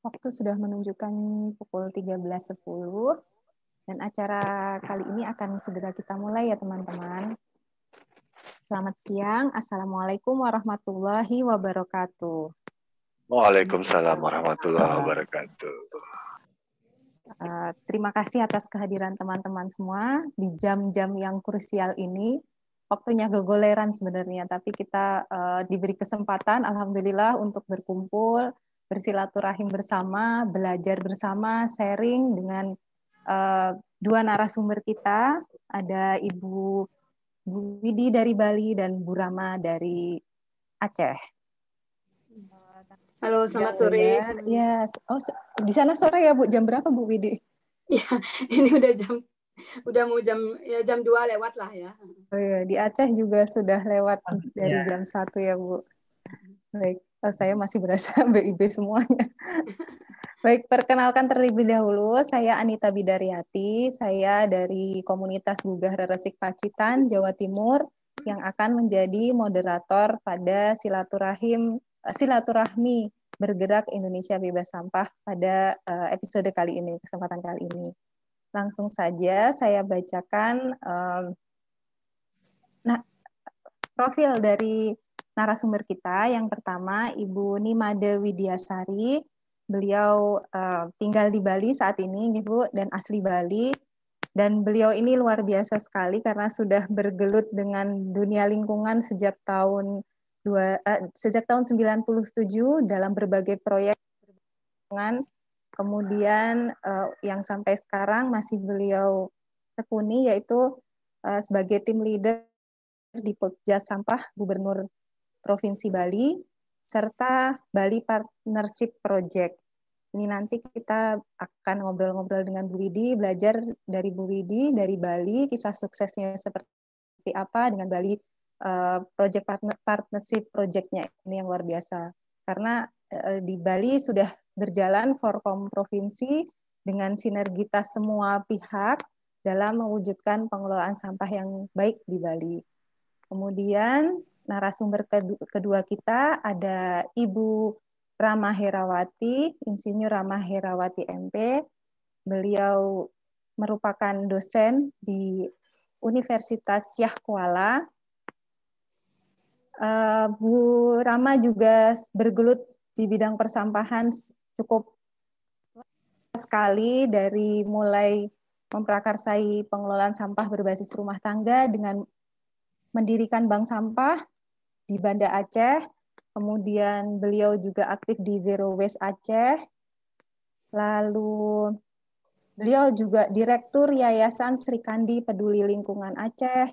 Waktu sudah menunjukkan pukul 13.10 dan acara kali ini akan segera kita mulai ya teman-teman. Selamat siang. Assalamualaikum warahmatullahi wabarakatuh. Waalaikumsalam warahmatullahi wabarakatuh. Terima kasih atas kehadiran teman-teman semua di jam-jam yang krusial ini. Waktunya gegoleran sebenarnya, tapi kita diberi kesempatan, alhamdulillah, untuk berkumpul, bersilaturahim bersama, belajar bersama, sharing dengan dua narasumber kita. Ada Bu Widi dari Bali dan Bu Rama dari Aceh. Halo, selamat sore. Ya, di sana sore ya Bu. Jam berapa Bu Widi? Ya, ini udah mau jam 2 lewat lah ya. Oh iya, di Aceh juga sudah lewat dari jam 1 ya Bu. Baik, saya masih berasa BIB semuanya. Baik, perkenalkan terlebih dahulu, saya Anita Bidariati, saya dari komunitas Gugah Reresik Pacitan, Jawa Timur, yang akan menjadi moderator pada silaturahmi bergerak Indonesia Bebas Sampah pada episode kali ini, kesempatan kali ini. Langsung saja saya bacakan profil dari narasumber kita. Yang pertama, Ibu Nimade Widiasari. Beliau tinggal di Bali saat ini, Ibu, dan asli Bali. Dan beliau ini luar biasa sekali karena sudah bergelut dengan dunia lingkungan sejak tahun 97 dalam berbagai proyek lingkungan. Kemudian yang sampai sekarang masih beliau tekuni, yaitu sebagai tim leader di Pokja Sampah Gubernur Provinsi Bali, serta Bali Partnership Project. Ini nanti kita akan ngobrol-ngobrol dengan Bu Widi, belajar dari Bu Widi, dari Bali, kisah suksesnya seperti apa dengan Bali Project Partnership Project-nya ini yang luar biasa. Karena di Bali sudah berjalan Forkom Provinsi dengan sinergitas semua pihak dalam mewujudkan pengelolaan sampah yang baik di Bali. Kemudian narasumber kedua kita ada Ibu Rama Herawati, Insinyur Rama Herawati MP. Beliau merupakan dosen di Universitas Syah Kuala. Bu Rama juga bergelut di bidang persampahan cukup sekali, dari mulai memprakarsai pengelolaan sampah berbasis rumah tangga dengan mendirikan bank sampah di Banda Aceh, kemudian beliau juga aktif di Zero Waste Aceh, lalu beliau juga Direktur Yayasan Sri Kandi Peduli Lingkungan Aceh,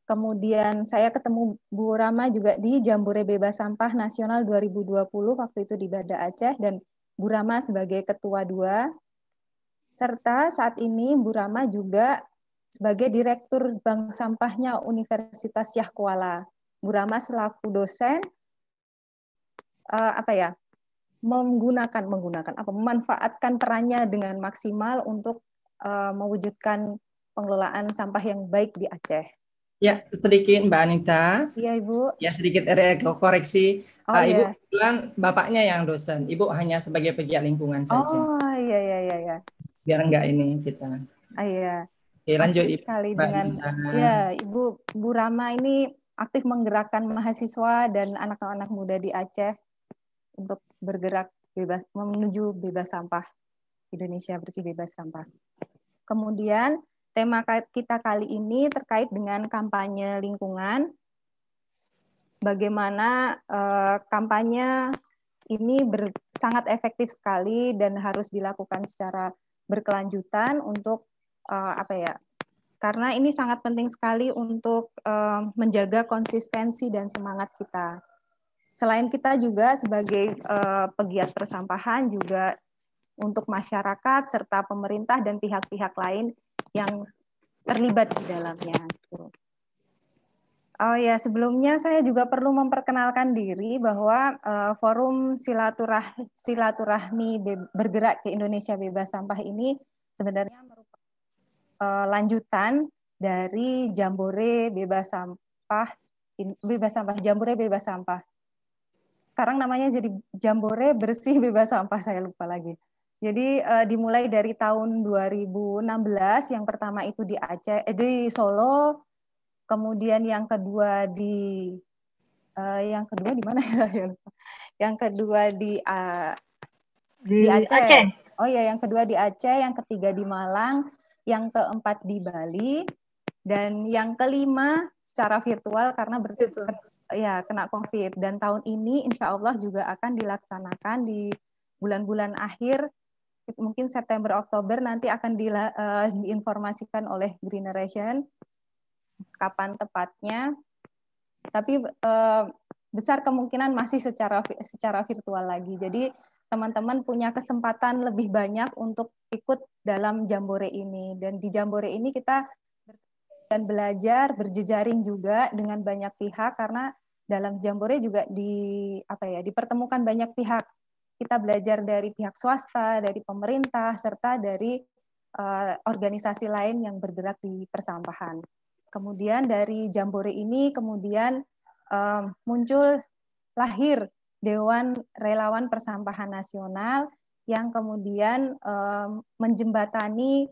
kemudian saya ketemu Bu Rama juga di Jambore Bebas Sampah Nasional 2020, waktu itu di Banda Aceh, dan Bu Rama sebagai Ketua 2, serta saat ini Bu Rama juga sebagai Direktur Bank Sampahnya Universitas Syah Kuala. Bu Rama selaku dosen memanfaatkan perannya dengan maksimal untuk mewujudkan pengelolaan sampah yang baik di Aceh. Ya, sedikit Mbak Anita. Iya, Ibu. Ya, sedikit koreksi. Oh, Ibu iya. kebetulan bapaknya yang dosen. Ibu hanya sebagai pegiat lingkungan saja. Oh, iya. Biar enggak ini kita. Iya. Oke, lanjut Ibu. Sekali dengan ya, Ibu Bu Rama ini aktif menggerakkan mahasiswa dan anak-anak muda di Aceh untuk bergerak menuju bebas sampah, Indonesia bersih bebas sampah. Kemudian tema kita kali ini terkait dengan kampanye lingkungan. Bagaimana kampanye ini sangat efektif sekali dan harus dilakukan secara berkelanjutan untuk karena ini sangat penting sekali untuk menjaga konsistensi dan semangat kita. Selain kita juga sebagai pegiat persampahan, juga untuk masyarakat serta pemerintah dan pihak-pihak lain yang terlibat di dalamnya. Oh ya, sebelumnya saya juga perlu memperkenalkan diri bahwa forum silaturahmi bergerak ke Indonesia Bebas Sampah ini sebenarnya merupakan lanjutan dari Jambore Bebas Sampah Jambore Bebas Sampah. sekarang namanya jadi Jambore Bersih Bebas Sampah, saya lupa lagi. Jadi dimulai dari tahun 2016, yang pertama itu di Aceh, di Solo, kemudian yang kedua di mana ya? Yang kedua di Aceh. Oh ya, yang kedua di Aceh, yang ketiga di Malang, yang keempat di Bali, dan yang kelima secara virtual karena kena COVID. Dan tahun ini insya Allah juga akan dilaksanakan di bulan-bulan akhir, mungkin September Oktober nanti akan diinformasikan oleh Greeneration kapan tepatnya. Tapi besar kemungkinan masih secara virtual lagi. Jadi teman-teman punya kesempatan lebih banyak untuk ikut dalam Jambore ini. Dan di Jambore ini kita belajar berjejaring juga dengan banyak pihak, karena dalam Jambore juga dipertemukan banyak pihak. Kita belajar dari pihak swasta, dari pemerintah, serta dari organisasi lain yang bergerak di persampahan. Kemudian dari Jambore ini kemudian lahir Dewan Relawan Persampahan Nasional yang kemudian menjembatani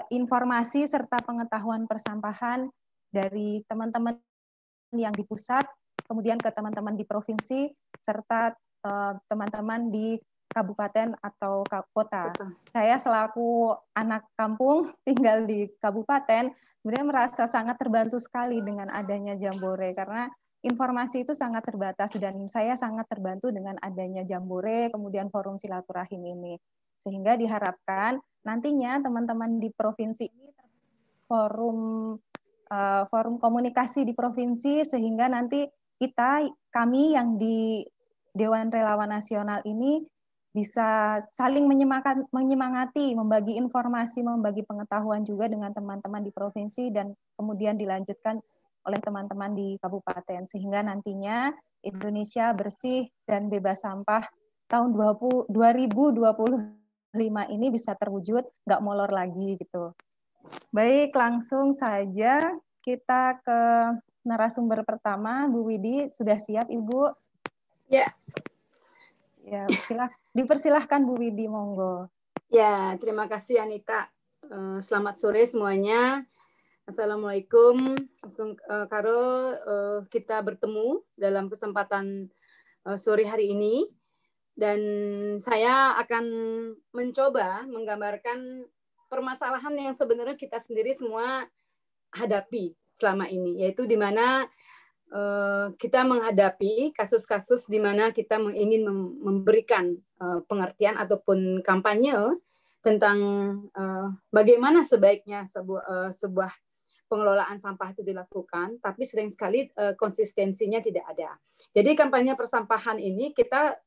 informasi serta pengetahuan persampahan dari teman-teman yang di pusat, kemudian ke teman-teman di provinsi, serta teman-teman di kabupaten atau kota. Saya selaku anak kampung tinggal di kabupaten, sebenarnya merasa sangat terbantu sekali dengan adanya Jambore, karena informasi itu sangat terbatas, dan saya sangat terbantu dengan adanya Jambore, kemudian forum silaturahim ini. Sehingga diharapkan nantinya teman-teman di provinsi ini forum komunikasi di provinsi, sehingga nanti kami yang di Dewan Relawan Nasional ini bisa saling menyemangati, membagi informasi, membagi pengetahuan juga dengan teman-teman di provinsi, dan kemudian dilanjutkan oleh teman-teman di kabupaten, sehingga nantinya Indonesia bersih dan bebas sampah tahun 2025 ini bisa terwujud, nggak molor lagi gitu. Baik, langsung saja kita ke narasumber pertama, Bu Widi. Sudah siap, Ibu? Ya. Ya, dipersilahkan Bu Widi, monggo. Ya, terima kasih Anita. Selamat sore semuanya. Assalamualaikum. Karo, kita bertemu dalam kesempatan sore hari ini. Dan saya akan mencoba menggambarkan permasalahan yang sebenarnya kita sendiri semua hadapi selama ini, yaitu di mana kita menghadapi kasus-kasus di mana kita ingin memberikan pengertian ataupun kampanye tentang bagaimana sebaiknya sebuah pengelolaan sampah itu dilakukan, tapi sering sekali konsistensinya tidak ada. Jadi kampanye persampahan ini kita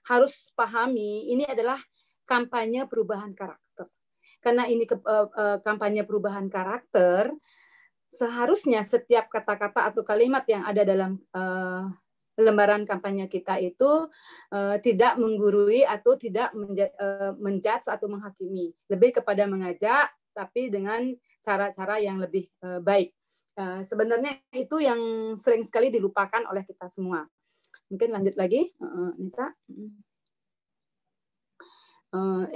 harus pahami, ini adalah kampanye perubahan karakter. Karena ini kampanye perubahan karakter, seharusnya setiap kata-kata atau kalimat yang ada dalam lembaran kampanye kita itu tidak menggurui atau tidak menjudge atau menghakimi. Lebih kepada mengajak, tapi dengan cara-cara yang lebih baik. Sebenarnya itu yang sering sekali dilupakan oleh kita semua. Mungkin lanjut lagi, Nita.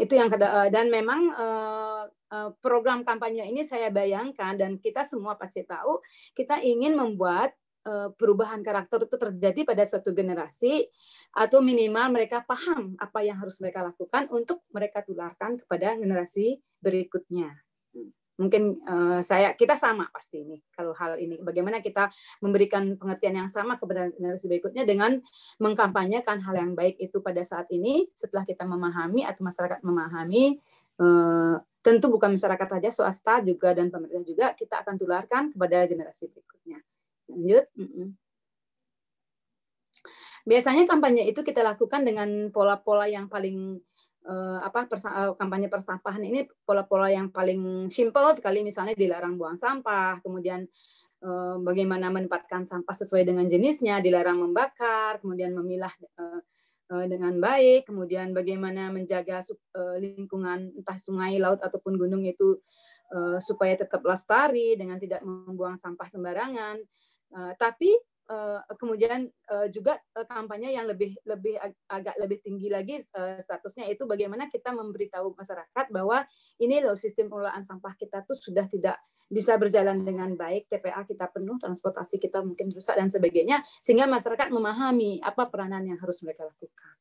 Itu yang dan memang program kampanye ini saya bayangkan, dan kita semua pasti tahu, kita ingin membuat perubahan karakter itu terjadi pada suatu generasi, atau minimal mereka paham apa yang harus mereka lakukan untuk mereka tularkan kepada generasi berikutnya. Mungkin kita sama pasti ini kalau hal ini, bagaimana kita memberikan pengertian yang sama kepada generasi berikutnya dengan mengkampanyekan hal yang baik itu pada saat ini, setelah kita memahami atau masyarakat memahami, tentu bukan masyarakat saja, swasta juga dan pemerintah juga, kita akan tularkan kepada generasi berikutnya. Lanjut. Biasanya kampanye itu kita lakukan dengan pola-pola yang paling kampanye persampahan ini, pola-pola yang paling simpel sekali, misalnya dilarang buang sampah, kemudian bagaimana menempatkan sampah sesuai dengan jenisnya, dilarang membakar, kemudian memilah dengan baik, kemudian bagaimana menjaga lingkungan entah sungai, laut ataupun gunung itu supaya tetap lestari dengan tidak membuang sampah sembarangan. Tapi kemudian juga kampanye yang agak lebih tinggi lagi statusnya, itu bagaimana kita memberitahu masyarakat bahwa ini loh sistem pengelolaan sampah kita tuh sudah tidak bisa berjalan dengan baik, TPA kita penuh, transportasi kita mungkin rusak dan sebagainya, sehingga masyarakat memahami apa peranan yang harus mereka lakukan.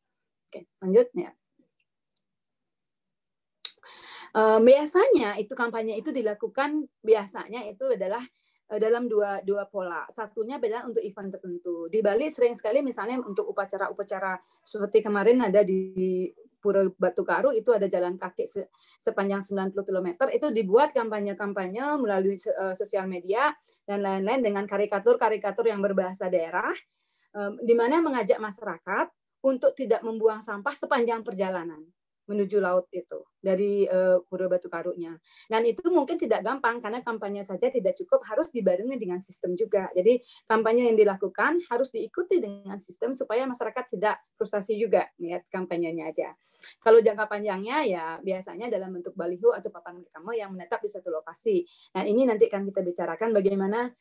Oke, lanjut ya. Biasanya itu kampanye itu dilakukan biasanya itu adalah dalam dua pola. Satunya adalah untuk event tertentu. Di Bali sering sekali misalnya untuk upacara-upacara seperti kemarin ada di Pura Batu Karu, itu ada jalan kaki sepanjang 90 km, itu dibuat kampanye-kampanye melalui sosial media dan lain-lain dengan karikatur-karikatur yang berbahasa daerah, di mana mengajak masyarakat untuk tidak membuang sampah sepanjang perjalanan menuju laut itu dari Pura Batu Karunya. Dan itu mungkin tidak gampang karena kampanye saja tidak cukup, harus dibarengi dengan sistem juga. Jadi kampanye yang dilakukan harus diikuti dengan sistem supaya masyarakat tidak frustasi juga lihat kampanyenya aja. Kalau jangka panjangnya ya biasanya dalam bentuk baliho atau papan reklame yang menetap di satu lokasi. Nah, ini nanti akan kita bicarakan bagaimana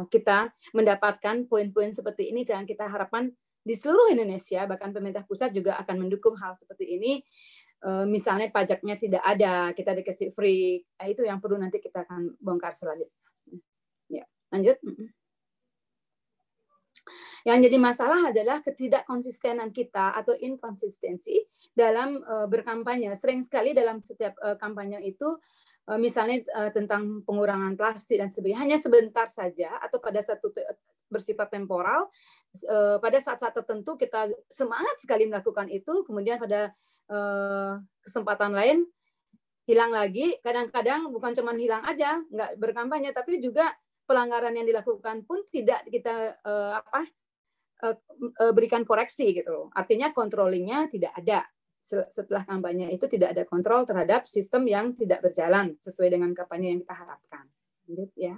kita mendapatkan poin-poin seperti ini, dan kita harapkan di seluruh Indonesia, bahkan pemerintah pusat juga akan mendukung hal seperti ini. Misalnya pajaknya tidak ada, kita dikasih free. Nah, itu yang perlu nanti kita akan bongkar selanjutnya. Ya, lanjut. Yang jadi masalah adalah ketidakkonsistenan kita atau inkonsistensi dalam berkampanye. Sering sekali dalam setiap kampanye itu, misalnya tentang pengurangan plastik dan sebagainya, hanya sebentar saja atau pada satu bersifat temporal, pada saat-saat tertentu kita semangat sekali melakukan itu, kemudian pada kesempatan lain hilang lagi. Kadang-kadang bukan cuma hilang aja, nggak berkampanye, tapi juga pelanggaran yang dilakukan pun tidak kita berikan koreksi gitu. Artinya controllingnya tidak ada. Setelah kampanye itu tidak ada kontrol terhadap sistem yang tidak berjalan sesuai dengan kampanye yang kita harapkan. Ya.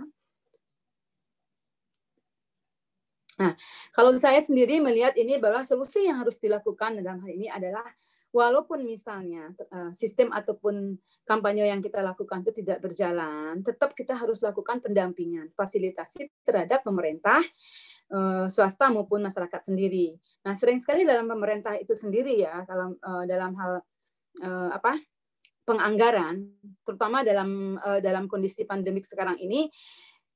Nah, kalau saya sendiri melihat ini bahwa solusi yang harus dilakukan dalam hal ini adalah walaupun misalnya sistem ataupun kampanye yang kita lakukan itu tidak berjalan, tetap kita harus lakukan pendampingan, fasilitasi terhadap pemerintah, swasta maupun masyarakat sendiri. Nah, sering sekali dalam pemerintah itu sendiri ya, dalam hal penganggaran, terutama dalam kondisi pandemik sekarang ini,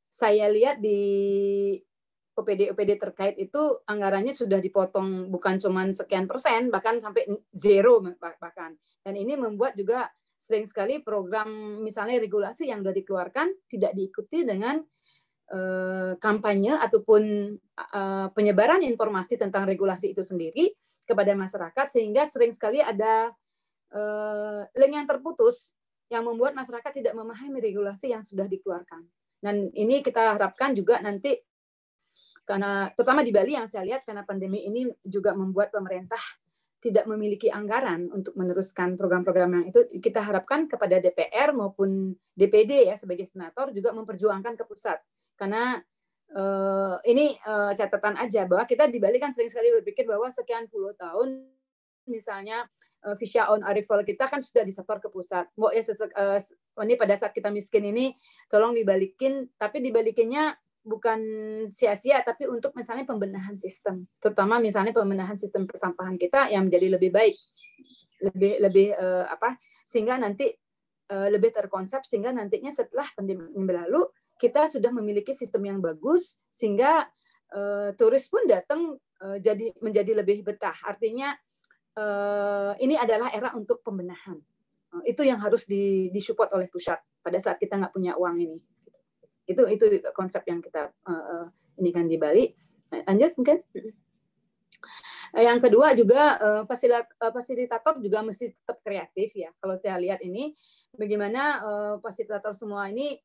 saya lihat di OPD terkait itu anggarannya sudah dipotong bukan cuma sekian persen, bahkan sampai zero bahkan. Dan ini membuat juga sering sekali program misalnya regulasi yang sudah dikeluarkan tidak diikuti dengan kampanye ataupun penyebaran informasi tentang regulasi itu sendiri kepada masyarakat, sehingga sering sekali ada link yang terputus yang membuat masyarakat tidak memahami regulasi yang sudah dikeluarkan. Dan ini kita harapkan juga nanti, karena terutama di Bali yang saya lihat, karena pandemi ini juga membuat pemerintah tidak memiliki anggaran untuk meneruskan program-program yang itu, kita harapkan kepada DPR maupun DPD ya sebagai senator juga memperjuangkan ke pusat. Karena ini catatan aja bahwa kita di Bali kan sering sekali berpikir bahwa sekian puluh tahun misalnya visa on arrival kita kan sudah disetor ke pusat. Mau ya ini pada saat kita miskin ini tolong dibalikin, tapi dibalikinnya bukan sia-sia, tapi untuk misalnya pembenahan sistem, terutama misalnya pembenahan sistem persampahan kita yang menjadi lebih baik, lebih sehingga nanti lebih terkonsep, sehingga nantinya setelah pandemi berlalu kita sudah memiliki sistem yang bagus, sehingga turis pun datang menjadi lebih betah. Artinya ini adalah era untuk pembenahan. Itu yang harus disupport oleh pusat pada saat kita nggak punya uang ini. Itu konsep yang kita ini kan di Bali. Lanjut mungkin. Yang kedua juga fasilitator juga mesti tetap kreatif ya. Kalau saya lihat ini bagaimana fasilitator semua ini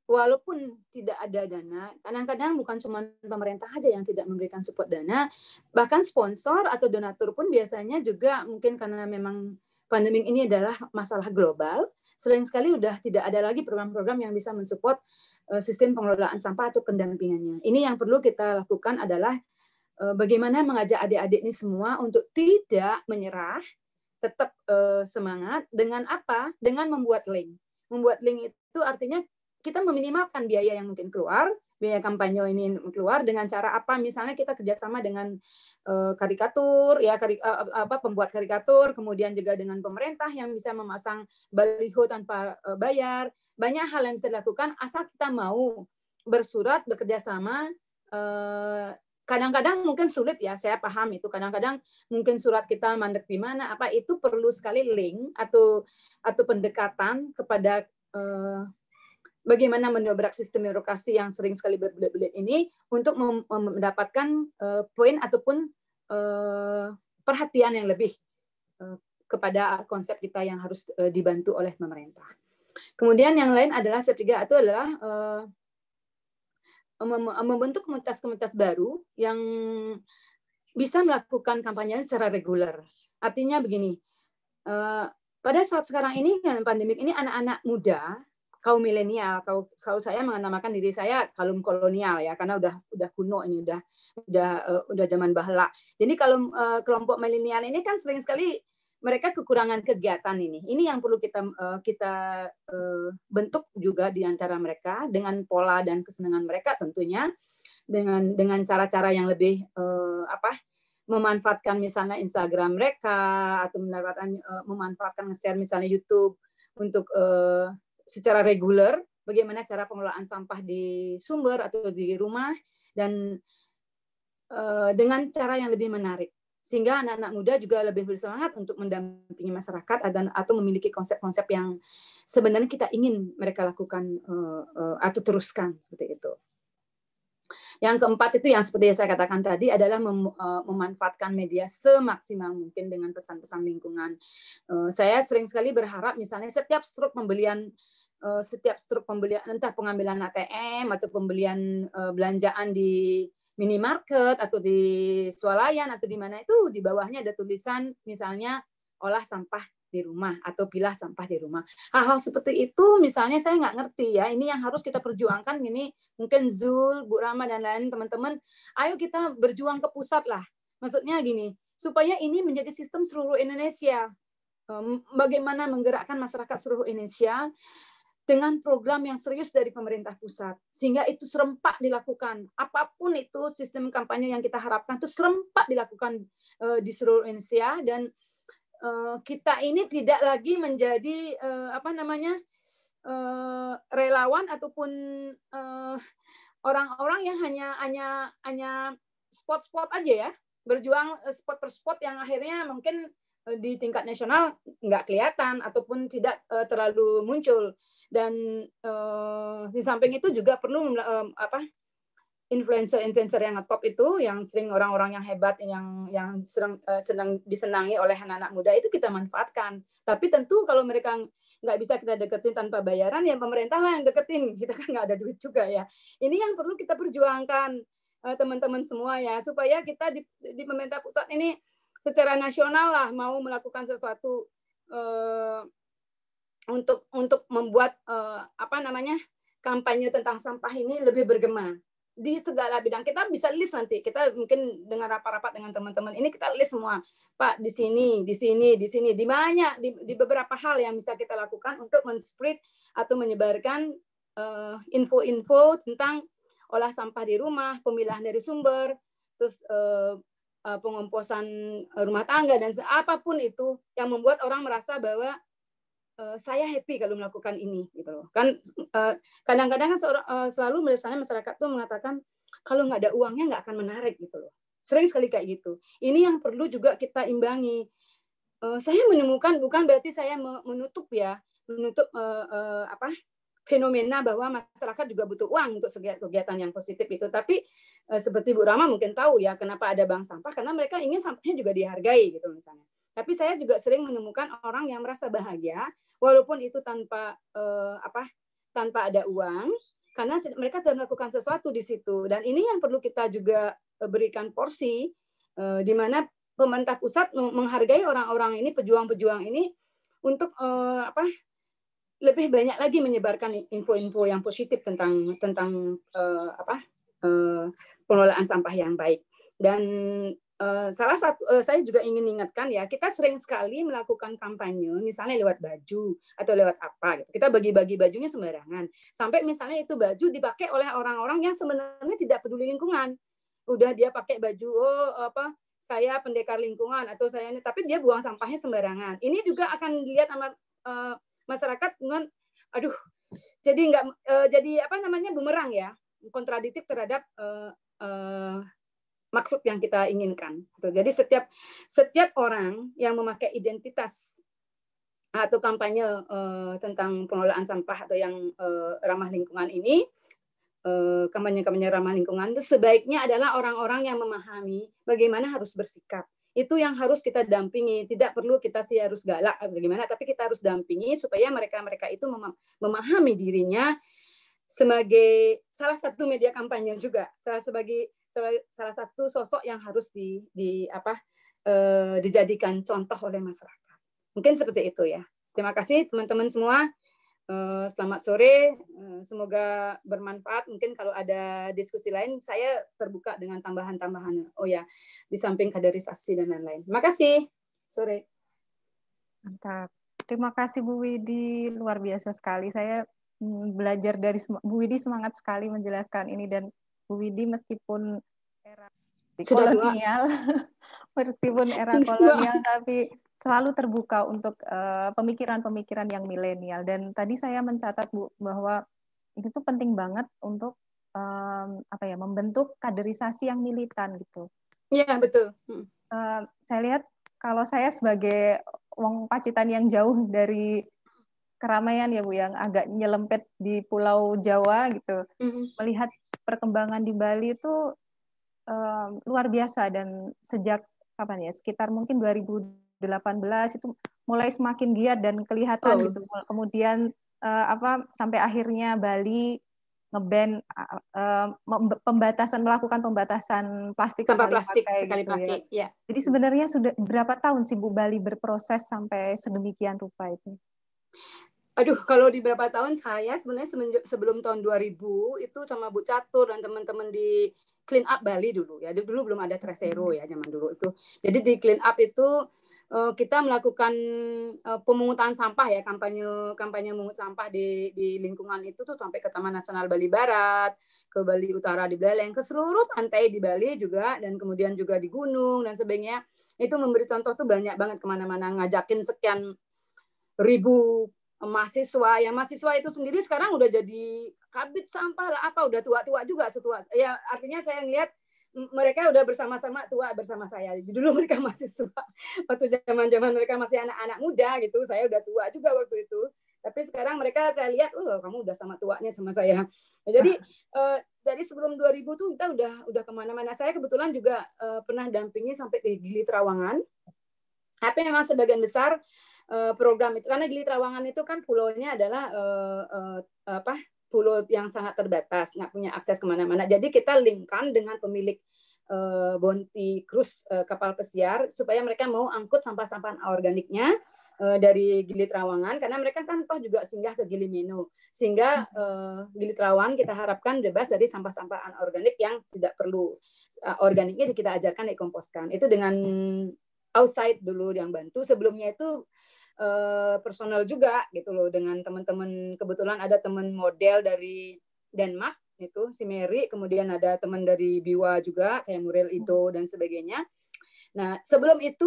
walaupun tidak ada dana, kadang-kadang bukan cuma pemerintah saja yang tidak memberikan support dana, bahkan sponsor atau donatur pun biasanya juga mungkin karena memang pandemi ini adalah masalah global, sering sekali udah tidak ada lagi program-program yang bisa mensupport sistem pengelolaan sampah atau pendampingannya. Ini yang perlu kita lakukan adalah bagaimana mengajak adik-adik ini semua untuk tidak menyerah, tetap semangat dengan apa? Dengan membuat link. Membuat link itu artinya kita meminimalkan biaya yang mungkin keluar, biaya kampanye ini keluar dengan cara apa? Misalnya kita kerjasama dengan karikatur, ya pembuat karikatur, kemudian juga dengan pemerintah yang bisa memasang baliho tanpa bayar. Banyak hal yang bisa dilakukan asal kita mau bersurat, bekerja sama. Kadang-kadang mungkin sulit ya, saya paham itu. Kadang-kadang mungkin surat kita mandek di mana, apa itu perlu sekali link atau pendekatan kepada bagaimana mendobrak sistem birokrasi yang sering sekali berbelit-belit ini untuk mendapatkan poin ataupun perhatian yang lebih kepada konsep kita yang harus dibantu oleh pemerintah. Kemudian yang lain adalah step 3 itu adalah membentuk komunitas-komunitas baru yang bisa melakukan kampanye secara reguler. Artinya begini, pada saat sekarang ini kan pandemik ini anak-anak muda, kaum milenial, kalau saya menamakan diri saya kaum kolonial ya, karena udah kuno ini, udah zaman bahla. Jadi kalau kelompok milenial ini kan sering sekali mereka kekurangan kegiatan ini. Ini yang perlu kita bentuk juga di antara mereka dengan pola dan kesenangan mereka tentunya dengan cara-cara yang lebih memanfaatkan misalnya Instagram mereka atau memanfaatkan nge-share misalnya YouTube untuk secara reguler bagaimana cara pengelolaan sampah di sumber atau di rumah dan dengan cara yang lebih menarik sehingga anak-anak muda juga lebih bersemangat untuk mendampingi masyarakat atau memiliki konsep-konsep yang sebenarnya kita ingin mereka lakukan atau teruskan seperti itu. Yang keempat itu yang seperti yang saya katakan tadi adalah memanfaatkan media semaksimal mungkin dengan pesan-pesan lingkungan. Saya sering sekali berharap misalnya setiap struk pembelian entah pengambilan ATM atau pembelian belanjaan di minimarket atau di swalayan atau di mana itu di bawahnya ada tulisan misalnya olah sampah di rumah atau pilah sampah di rumah. Hal-hal seperti itu misalnya saya nggak ngerti ya. Ini yang harus kita perjuangkan. Ini mungkin Zul, Bu Rama dan lain teman-teman. Ayo kita berjuang ke pusat lah. Maksudnya gini, supaya ini menjadi sistem seluruh Indonesia. Bagaimana menggerakkan masyarakat seluruh Indonesia dengan program yang serius dari pemerintah pusat. Sehingga itu serempak dilakukan. Apapun itu sistem kampanye yang kita harapkan itu serempak dilakukan di seluruh Indonesia dan kita ini tidak lagi menjadi relawan ataupun orang-orang yang hanya spot-spot aja ya, berjuang spot per spot yang akhirnya mungkin di tingkat nasional nggak kelihatan ataupun tidak terlalu muncul. Dan di samping itu juga perlu influencer yang ngetop itu, yang sering orang-orang yang hebat yang senang disenangi oleh anak-anak muda itu kita manfaatkan. Tapi tentu kalau mereka nggak bisa kita deketin tanpa bayaran, ya pemerintah lah yang deketin. Kita kan nggak ada duit juga ya. Ini yang perlu kita perjuangkan teman-teman semua ya, supaya kita di pemerintah pusat ini secara nasional lah mau melakukan sesuatu untuk membuat kampanye tentang sampah ini lebih bergema di segala bidang. Kita bisa list nanti, kita mungkin dengan rapat-rapat dengan teman-teman ini kita list semua, Pak, di sini, di banyak, di beberapa hal yang bisa kita lakukan untuk men-spread atau menyebarkan info-info tentang olah sampah di rumah, pemilahan dari sumber, terus pengomposan rumah tangga dan apapun itu yang membuat orang merasa bahwa saya happy kalau melakukan ini gitu loh. Kan kadang-kadang kan selalu misalnya masyarakat tuh mengatakan kalau nggak ada uangnya nggak akan menarik gitu loh. Sering sekali kayak gitu. Ini yang perlu juga kita imbangi. Saya menemukan, bukan berarti saya menutup fenomena bahwa masyarakat juga butuh uang untuk kegiatan yang positif itu. Tapi seperti Bu Rama mungkin tahu ya kenapa ada bank sampah, karena mereka ingin sampahnya juga dihargai gitu misalnya. Tapi saya juga sering menemukan orang yang merasa bahagia walaupun itu tanpa ada uang, karena mereka sudah melakukan sesuatu di situ. Dan ini yang perlu kita juga berikan porsi, di mana pemerintah pusat menghargai orang-orang ini, pejuang-pejuang ini, untuk lebih banyak lagi menyebarkan info-info yang positif tentang pengelolaan sampah yang baik. Dan salah satu saya juga ingin ingatkan ya, kita sering sekali melakukan kampanye misalnya lewat baju atau lewat apa gitu. Kita bagi-bagi bajunya sembarangan. Sampai misalnya itu baju dipakai oleh orang-orang yang sebenarnya tidak peduli lingkungan. Udah dia pakai baju saya pendekar lingkungan atau saya ini, tapi dia buang sampahnya sembarangan. Ini juga akan dilihat sama masyarakat dengan aduh, jadi bumerang ya, kontradiktif terhadap maksud yang kita inginkan. Jadi setiap orang yang memakai identitas atau kampanye tentang pengelolaan sampah atau yang ramah lingkungan ini, kampanye-kampanye ramah lingkungan itu sebaiknya adalah orang-orang yang memahami bagaimana harus bersikap. Itu yang harus kita dampingi. Tidak perlu kita sih harus galak atau bagaimana, tapi kita harus dampingi supaya mereka itu memahami dirinya sebagai salah satu media kampanye juga, salah satu sosok yang harus dijadikan contoh oleh masyarakat. Mungkin seperti itu ya. Terima kasih teman-teman semua. Selamat sore. Semoga bermanfaat. Mungkin kalau ada diskusi lain, saya terbuka dengan tambahan-tambahan. Oh ya, di samping kaderisasi dan lain-lain. Terima kasih. Sore. Mantap. Terima kasih Bu Widi, luar biasa sekali. Saya belajar dari Bu Widi, semangat sekali menjelaskan ini, dan Bu Widi meskipun era kolonial, meskipun era kolonial, tapi selalu terbuka untuk pemikiran-pemikiran yang milenial. Dan tadi saya mencatat Bu bahwa itu tuh penting banget untuk membentuk kaderisasi yang militan gitu. Iya betul. Saya lihat kalau saya sebagai wong Pacitan yang jauh dari keramaian ya Bu, yang agak nyelempet di Pulau Jawa gitu, melihat perkembangan di Bali itu luar biasa. Dan sejak kapan ya, sekitar mungkin 2018 itu mulai semakin giat dan kelihatan gitu. Kemudian sampai akhirnya Bali nge-ban melakukan pembatasan plastik sekali pakai gitu ya. Jadi sebenarnya sudah berapa tahun sih Bu Bali berproses sampai sedemikian rupa itu? Aduh, kalau di berapa tahun saya sebenarnya sebelum tahun 2000 itu sama Bu Catur dan teman-teman di Clean Up Bali dulu ya. Dulu belum ada Tresero ya zaman dulu itu. Jadi di Clean Up itu kita melakukan pemungutan sampah ya, kampanye mengut sampah di lingkungan itu tuh sampai ke Taman Nasional Bali Barat, ke Bali Utara di Buleleng, ke seluruh pantai di Bali juga, dan kemudian juga di gunung dan sebagainya. Itu memberi contoh tuh banyak banget kemana-mana, ngajakin sekian ribu mahasiswa. Yang mahasiswa itu sendiri sekarang udah jadi kabit sampah lah apa, udah tua-tua juga, setua. Ya artinya saya ngelihat mereka udah bersama-sama tua bersama saya. Dulu mereka mahasiswa, waktu zaman-zaman mereka masih anak-anak muda gitu, saya udah tua juga waktu itu. Tapi sekarang mereka saya lihat, kamu udah sama tuanya sama saya. Jadi dari sebelum 2000 tuh kita udah kemana-mana. Saya kebetulan juga pernah dampingi sampai ke Gili Trawangan. Tapi memang sebagian besar program itu, karena Gili Trawangan itu kan pulaunya adalah pulau yang sangat terbatas, nggak punya akses kemana-mana. Jadi kita linkkan dengan pemilik Bonti Cruise kapal pesiar supaya mereka mau angkut sampah-sampah organiknya dari Gili Trawangan, karena mereka kan toh juga singgah ke Gili Menu, sehingga Gili Trawangan kita harapkan bebas dari sampah-sampah anorganik yang tidak perlu. Organiknya kita ajarkan dikomposkan. Itu dengan outside dulu yang bantu. Sebelumnya itu personal juga gitu loh, dengan teman-teman. Kebetulan ada teman model dari Denmark itu si Mary, kemudian ada teman dari Biwa juga kayak Muriel itu dan sebagainya. Nah sebelum itu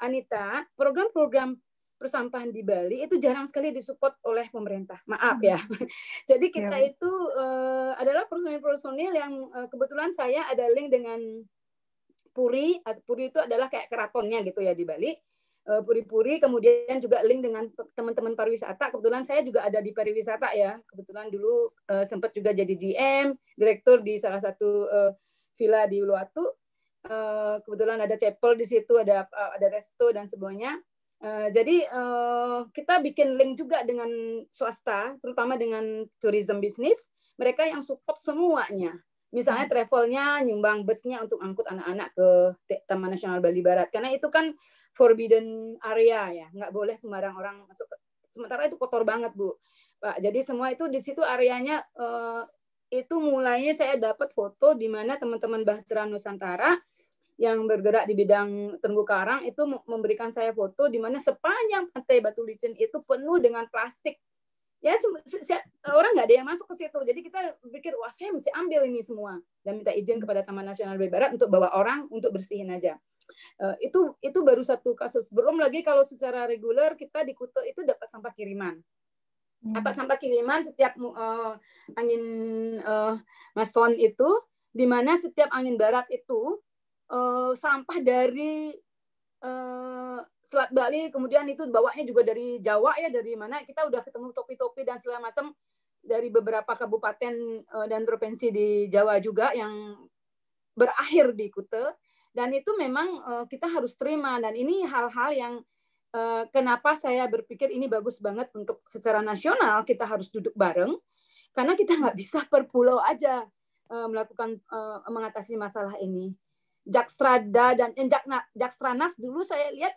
Anita, program-program persampahan di Bali itu jarang sekali disupport oleh pemerintah, maaf ya. Jadi kita itu adalah personil-personil yang kebetulan saya ada link dengan Puri. Puri itu adalah kayak keratonnya gitu ya di Bali. Puri-Puri, kemudian juga link dengan teman-teman pariwisata. Kebetulan saya juga ada di pariwisata ya. Kebetulan dulu sempat juga jadi GM, direktur di salah satu villa di Uluwatu. Kebetulan ada chapel di situ, ada resto dan semuanya. Jadi kita bikin link juga dengan swasta, terutama dengan tourism business. Mereka yang support semuanya. Misalnya travelnya nyumbang busnya untuk angkut anak-anak ke Taman Nasional Bali Barat, karena itu kan forbidden area ya, nggak boleh sembarang orang masuk. Sementara itu kotor banget Bu, Pak. Jadi semua itu di situ areanya. Itu mulainya saya dapat foto di mana teman-teman Bahtera Nusantara yang bergerak di bidang terumbu karang itu memberikan saya foto di mana sepanjang pantai Batu Licin itu penuh dengan plastik. Ya orang nggak ada yang masuk ke situ. Jadi kita pikir, wah saya mesti ambil ini semua dan minta izin kepada Taman Nasional Babi Barat untuk bawa orang untuk bersihin aja. Itu baru satu kasus. Belum lagi kalau secara reguler kita di Kuta itu dapat sampah kiriman. Dapat sampah kiriman setiap angin mason itu, di mana setiap angin barat itu sampah dari Selat Bali, kemudian itu bawanya juga dari Jawa ya, dari mana kita udah ketemu topi-topi dan segala macam dari beberapa kabupaten dan provinsi di Jawa juga yang berakhir di Kuta. Dan itu memang kita harus terima, dan ini hal-hal yang kenapa saya berpikir ini bagus banget untuk secara nasional kita harus duduk bareng, karena kita nggak bisa per pulau aja melakukan mengatasi masalah ini. Jakstrada dan Jakstranas dulu saya lihat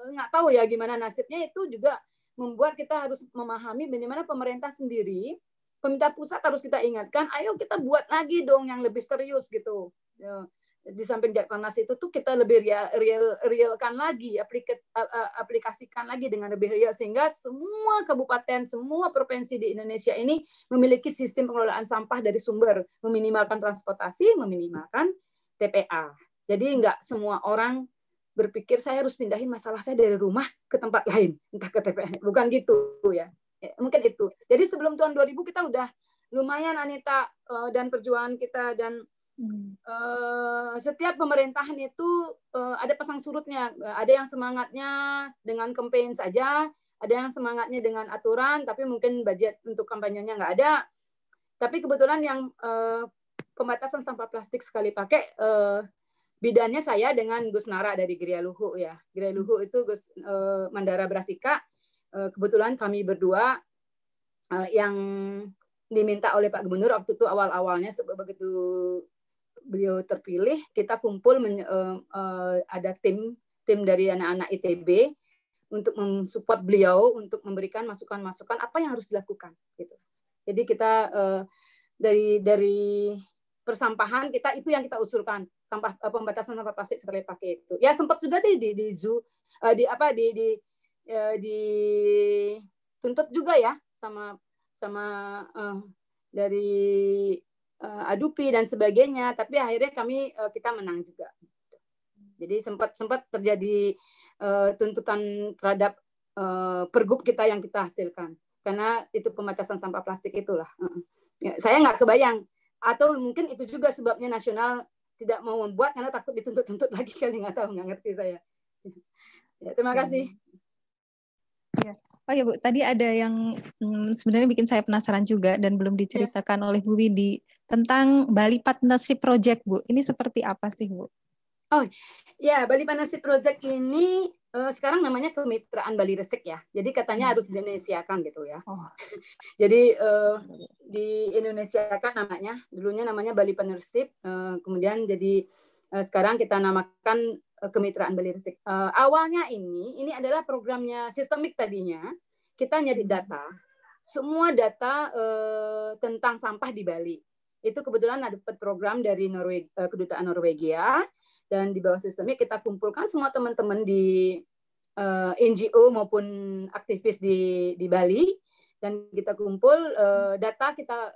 nggak tahu ya gimana nasibnya, itu juga membuat kita harus memahami bagaimana pemerintah sendiri, pemerintah pusat harus kita ingatkan, ayo kita buat lagi dong yang lebih serius gitu. Di samping Jakstranas itu tuh kita lebih realkan lagi, aplikasikan lagi dengan lebih real, sehingga semua kabupaten, semua provinsi di Indonesia ini memiliki sistem pengelolaan sampah dari sumber, meminimalkan transportasi, meminimalkan TPA. Jadi nggak semua orang berpikir saya harus pindahin masalah saya dari rumah ke tempat lain, entah ke TPA. Bukan gitu ya. Mungkin itu. Jadi sebelum tahun 2000 kita udah lumayan, Anita, dan perjuangan kita, dan setiap pemerintahan itu ada pasang surutnya. Ada yang semangatnya dengan campaign saja, ada yang semangatnya dengan aturan, tapi mungkin budget untuk kampanyenya nggak ada. Tapi kebetulan yang pembatasan sampah plastik sekali pakai, bidannya saya dengan Gus Nara dari Geria Luhu ya. Geria Luhu itu Gus Mandara Brasika. Kebetulan kami berdua yang diminta oleh Pak Gubernur waktu itu awal-awalnya, begitu beliau terpilih, kita kumpul ada tim dari anak-anak ITB untuk mensupport beliau, untuk memberikan masukan-masukan apa yang harus dilakukan gitu. Jadi kita dari persampahan kita itu yang kita usulkan, pembatasan sampah plastik sekali pakai itu. Ya sempat juga di zoo dituntut juga ya sama dari Adupi dan sebagainya, tapi akhirnya kita menang juga. Jadi sempat terjadi tuntutan terhadap pergub kita yang kita hasilkan, karena itu pembatasan sampah plastik itulah. Saya nggak kebayang, atau mungkin itu juga sebabnya nasional tidak mau membuat karena takut dituntut lagi kali, nggak tahu, nggak ngerti saya. Ya, terima kasih. Ya. Oh ya Bu, tadi ada yang sebenarnya bikin saya penasaran juga dan belum diceritakan oleh Bu Widi tentang Bali Partnership Project, Bu. Ini seperti apa sih, Bu? Oh ya, Bali Partnership Project ini sekarang namanya Kemitraan Bali Resik ya. Jadi katanya harus diindonesiakan gitu ya. Jadi di Indonesiakan namanya. Dulunya namanya Bali Partnership, kemudian jadi sekarang kita namakan Kemitraan Bali Resik. Awalnya ini adalah programnya sistemik tadinya. Kita nyari data, semua data tentang sampah di Bali. Itu kebetulan ada program dari Kedutaan Norwegia, dan di bawah sistemik kita kumpulkan semua teman-teman di NGO maupun aktivis di Bali, dan kita kumpul data kita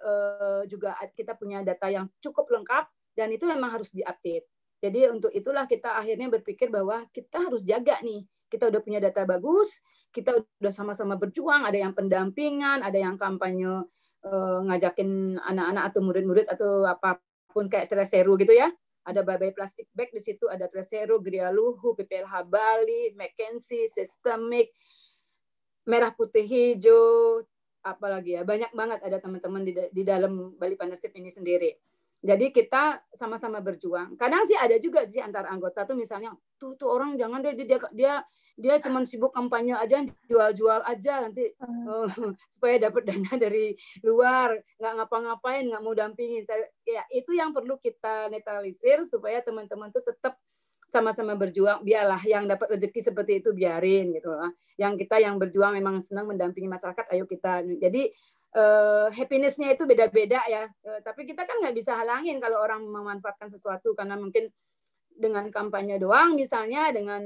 juga kita punya data yang cukup lengkap, dan itu memang harus diupdate. Jadi untuk itulah kita akhirnya berpikir bahwa kita harus jaga nih, kita udah punya data bagus, kita udah sama-sama berjuang, ada yang pendampingan, ada yang kampanye ngajakin anak-anak atau murid-murid atau apapun kayak Treseru gitu ya. Ada Babai Plastik Bag di situ, ada Treseru, Geria Luhu, PPLH Bali, McKinsey, Systemic, Merah Putih Hijau, apalagi ya, banyak banget ada teman-teman di dalam Bali Partnership ini sendiri. Jadi kita sama-sama berjuang. Kadang sih ada juga sih antar anggota tuh misalnya, tuh orang jangan deh dia cuma sibuk kampanye aja, jual-jual aja nanti supaya dapat dana dari luar, nggak ngapa-ngapain, nggak mau dampingin. Ya itu yang perlu kita netralisir supaya teman-teman tuh tetap sama-sama berjuang. Biarlah yang dapat rezeki seperti itu biarin gitu lah. Yang kita yang berjuang memang senang mendampingi masyarakat, ayo kita. Jadi happiness-nya itu beda-beda ya. Tapi kita kan nggak bisa halangin kalau orang memanfaatkan sesuatu karena mungkin dengan kampanye doang, misalnya dengan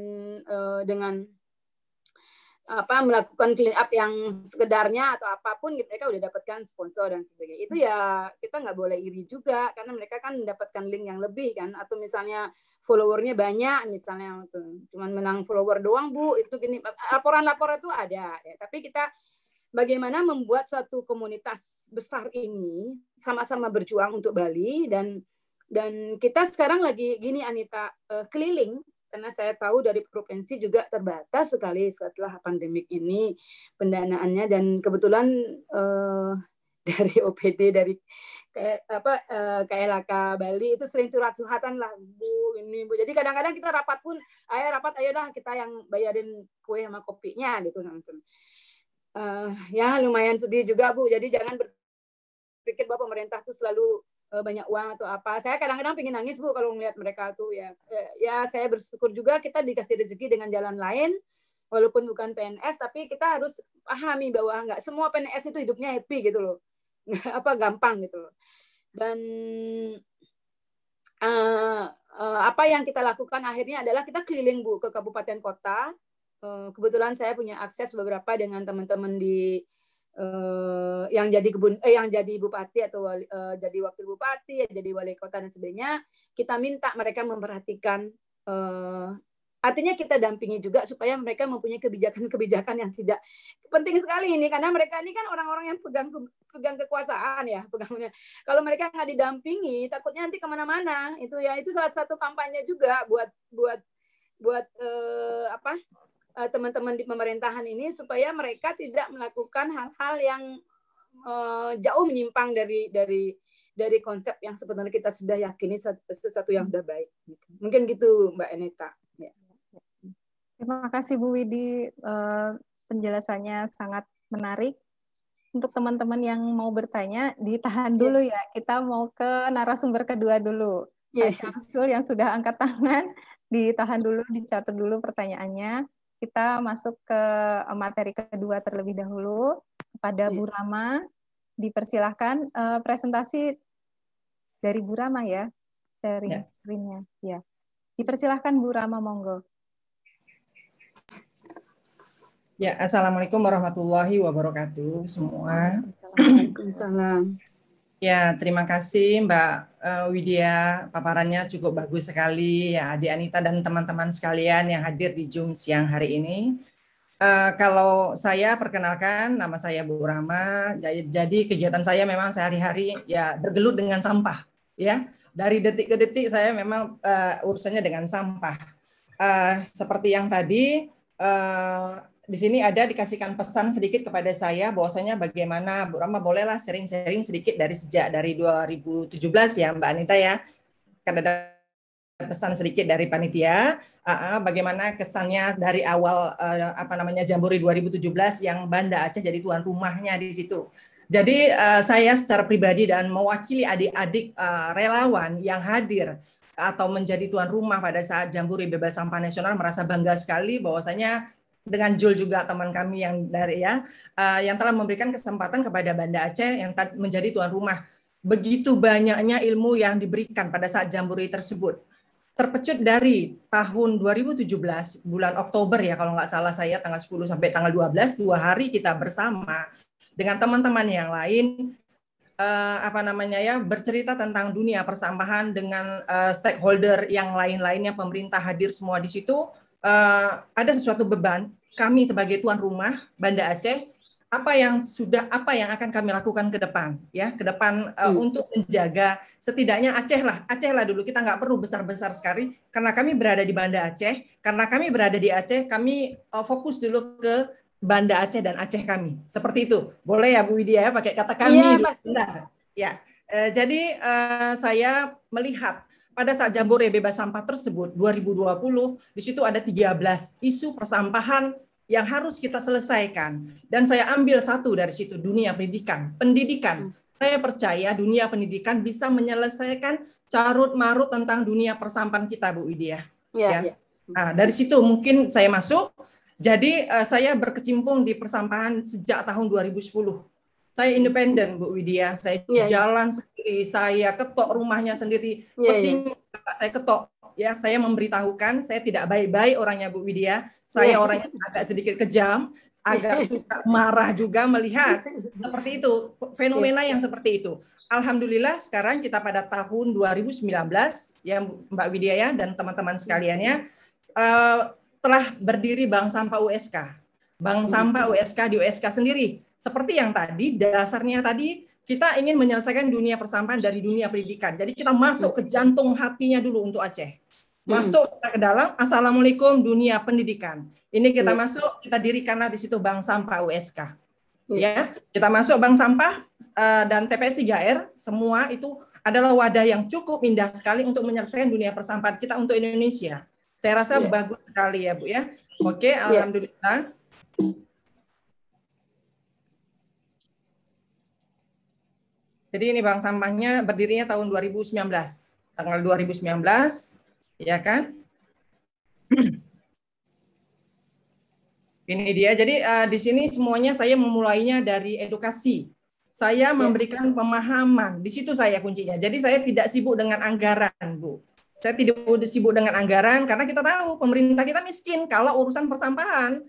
melakukan clean up yang sekedarnya atau apapun, mereka udah dapatkan sponsor dan sebagainya. Itu ya kita nggak boleh iri juga, karena mereka kan mendapatkan link yang lebih kan. Atau misalnya followernya banyak, misalnya cuman menang follower doang Bu, itu gini, laporan-laporan itu ada. Ya. Tapi kita bagaimana membuat suatu komunitas besar ini sama-sama berjuang untuk Bali, dan kita sekarang lagi gini Anita, keliling. Karena saya tahu dari provinsi juga terbatas sekali setelah pandemik ini pendanaannya, dan kebetulan dari OPD dari KLHK Bali itu sering curhat-curhatan lah Bu ini Bu. Jadi kadang-kadang kita rapat pun, ayo dah kita yang bayarin kue sama kopinya gitu. Ya lumayan sedih juga Bu. Jadi jangan berpikir bahwa pemerintah tuh selalu banyak uang atau apa. Saya kadang-kadang pengen nangis Bu kalau melihat mereka tuh ya. Ya saya bersyukur juga kita dikasih rezeki dengan jalan lain, walaupun bukan PNS, tapi kita harus pahami bahwa nggak semua PNS itu hidupnya happy gitu loh, gampang gitu loh. Dan apa yang kita lakukan akhirnya adalah kita keliling Bu ke kabupaten kota. Kebetulan saya punya akses beberapa dengan teman-teman di yang jadi bupati atau jadi wakil bupati, jadi wali kota dan sebagainya. Kita minta mereka memperhatikan, artinya kita dampingi juga supaya mereka mempunyai kebijakan-kebijakan yang tidak penting sekali ini, karena mereka ini kan orang-orang yang pegang kekuasaan ya, kalau mereka nggak didampingi takutnya nanti kemana-mana. Itu salah satu kampanye juga buat teman-teman di pemerintahan ini, supaya mereka tidak melakukan hal-hal yang jauh menyimpang dari konsep yang sebenarnya kita sudah yakini sesuatu yang sudah baik. Mungkin gitu Mbak Anita. Ya. Terima kasih Bu Widi, penjelasannya sangat menarik. Untuk teman-teman yang mau bertanya, ditahan dulu ya. Kita mau ke narasumber kedua dulu. Pak Syamsul yang sudah angkat tangan, ditahan dulu, dicatat dulu pertanyaannya. Kita masuk ke materi kedua terlebih dahulu. Kepada Bu Rama, dipersilahkan presentasi dari Bu Rama ya, sharing screen-nya. Ya. Dipersilahkan Bu Rama, monggo. Ya, Assalamualaikum warahmatullahi wabarakatuh semua. Waalaikumsalam. Ya, terima kasih Mbak Widya, paparannya cukup bagus sekali ya, Adik Anita dan teman-teman sekalian yang hadir di Zoom siang hari ini. Kalau saya perkenalkan, nama saya Bu Rama. Jadi kegiatan saya memang sehari-hari ya bergelut dengan sampah, ya. Dari detik ke detik saya memang urusannya dengan sampah. Seperti yang tadi di sini ada dikasihkan pesan sedikit kepada saya bahwasanya bagaimana Bu Rama bolehlah sharing-sharing sedikit dari 2017 ya Mbak Anita ya. Kan ada pesan sedikit dari panitia bagaimana kesannya dari awal Jambore 2017 yang Banda Aceh jadi tuan rumahnya di situ. Jadi saya secara pribadi dan mewakili adik-adik relawan yang hadir atau menjadi tuan rumah pada saat Jambore Bebas Sampah Nasional merasa bangga sekali bahwasanya dengan Jul juga teman kami yang yang telah memberikan kesempatan kepada Banda Aceh yang menjadi tuan rumah. Begitu banyaknya ilmu yang diberikan pada saat Jambore tersebut. Terpecut dari tahun 2017 bulan Oktober ya kalau nggak salah saya tanggal 10 sampai tanggal 12 2 hari kita bersama dengan teman-teman yang lain bercerita tentang dunia persampahan dengan stakeholder yang lain-lainnya, pemerintah hadir semua di situ. Ada sesuatu beban kami sebagai tuan rumah Banda Aceh, apa yang akan kami lakukan ke depan untuk menjaga setidaknya Aceh lah dulu, kita nggak perlu besar-besar sekali karena kami berada di Banda Aceh, karena kami berada di Aceh kami fokus dulu ke Banda Aceh dan Aceh kami, seperti itu. Boleh ya Bu Widya ya pakai kata kami? Iya pasti. Ya, jadi saya melihat pada saat Jambore Bebas Sampah tersebut 2020 di situ ada 13 isu persampahan yang harus kita selesaikan, dan saya ambil satu dari situ, dunia pendidikan. Saya percaya dunia pendidikan bisa menyelesaikan carut marut tentang dunia persampahan kita Bu Widya. Ya. Nah, dari situ mungkin saya masuk. Jadi saya berkecimpung di persampahan sejak tahun 2010. Saya independen Bu Widya, saya jalan sendiri, saya ketok rumahnya sendiri, peting saya ketok. ya saya memberitahukan, saya tidak baik-baik orangnya Bu Widya. Saya orangnya agak sedikit kejam, agak suka marah juga melihat seperti itu, fenomena yang seperti itu. Alhamdulillah sekarang kita pada tahun 2019 ya Mbak Widya ya dan teman-teman sekaliannya telah berdiri Bank Sampah USK. Bank Sampah USK di USK sendiri. Seperti yang tadi, dasarnya tadi kita ingin menyelesaikan dunia persampahan dari dunia pendidikan. Jadi kita masuk ke jantung hatinya dulu untuk Aceh. Masuk kita ke dalam, Assalamualaikum dunia pendidikan. Ini kita masuk, kita dirikanlah di situ Bank Sampah USK. Ya, kita masuk Bank Sampah dan TPS 3R, semua itu adalah wadah yang cukup indah sekali untuk menyelesaikan dunia persampahan kita untuk Indonesia. Saya rasa bagus sekali ya Bu ya. Oke, alhamdulillah. Jadi ini bank sampahnya berdirinya tahun 2019, tanggal 2019, ya kan? Ini dia. Jadi di sini semuanya saya memulainya dari edukasi. Saya memberikan pemahaman. Di situ saya kuncinya. Jadi saya tidak sibuk dengan anggaran, Bu. Saya tidak sibuk dengan anggaran karena kita tahu pemerintah kita miskin kalau urusan persampahan.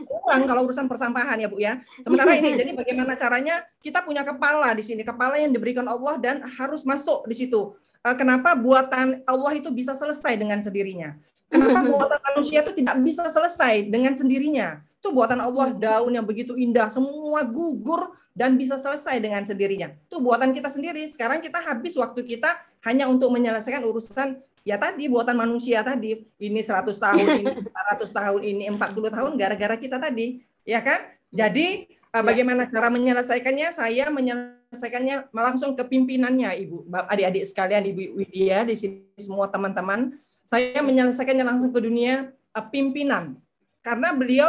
Kurang kalau urusan persampahan ya Bu ya. Sementara ini jadi bagaimana caranya kita punya kepala di sini, kepala yang diberikan Allah dan harus masuk di situ. Kenapa buatan Allah itu bisa selesai dengan sendirinya? Kenapa buatan manusia itu tidak bisa selesai dengan sendirinya? Itu buatan Allah, daun yang begitu indah, semua gugur dan bisa selesai dengan sendirinya. Itu buatan kita sendiri. Sekarang kita habis waktu kita hanya untuk menyelesaikan urusan ya tadi buatan manusia tadi. Ini 100 tahun, ini 400 tahun, ini 40 tahun gara-gara kita tadi, ya kan? Jadi bagaimana cara menyelesaikannya? Saya menyelesaikannya langsung ke pimpinannya, Ibu, adik-adik sekalian, Ibu Widya, di sini semua teman-teman. Saya menyelesaikannya langsung ke dunia pimpinan. Karena beliau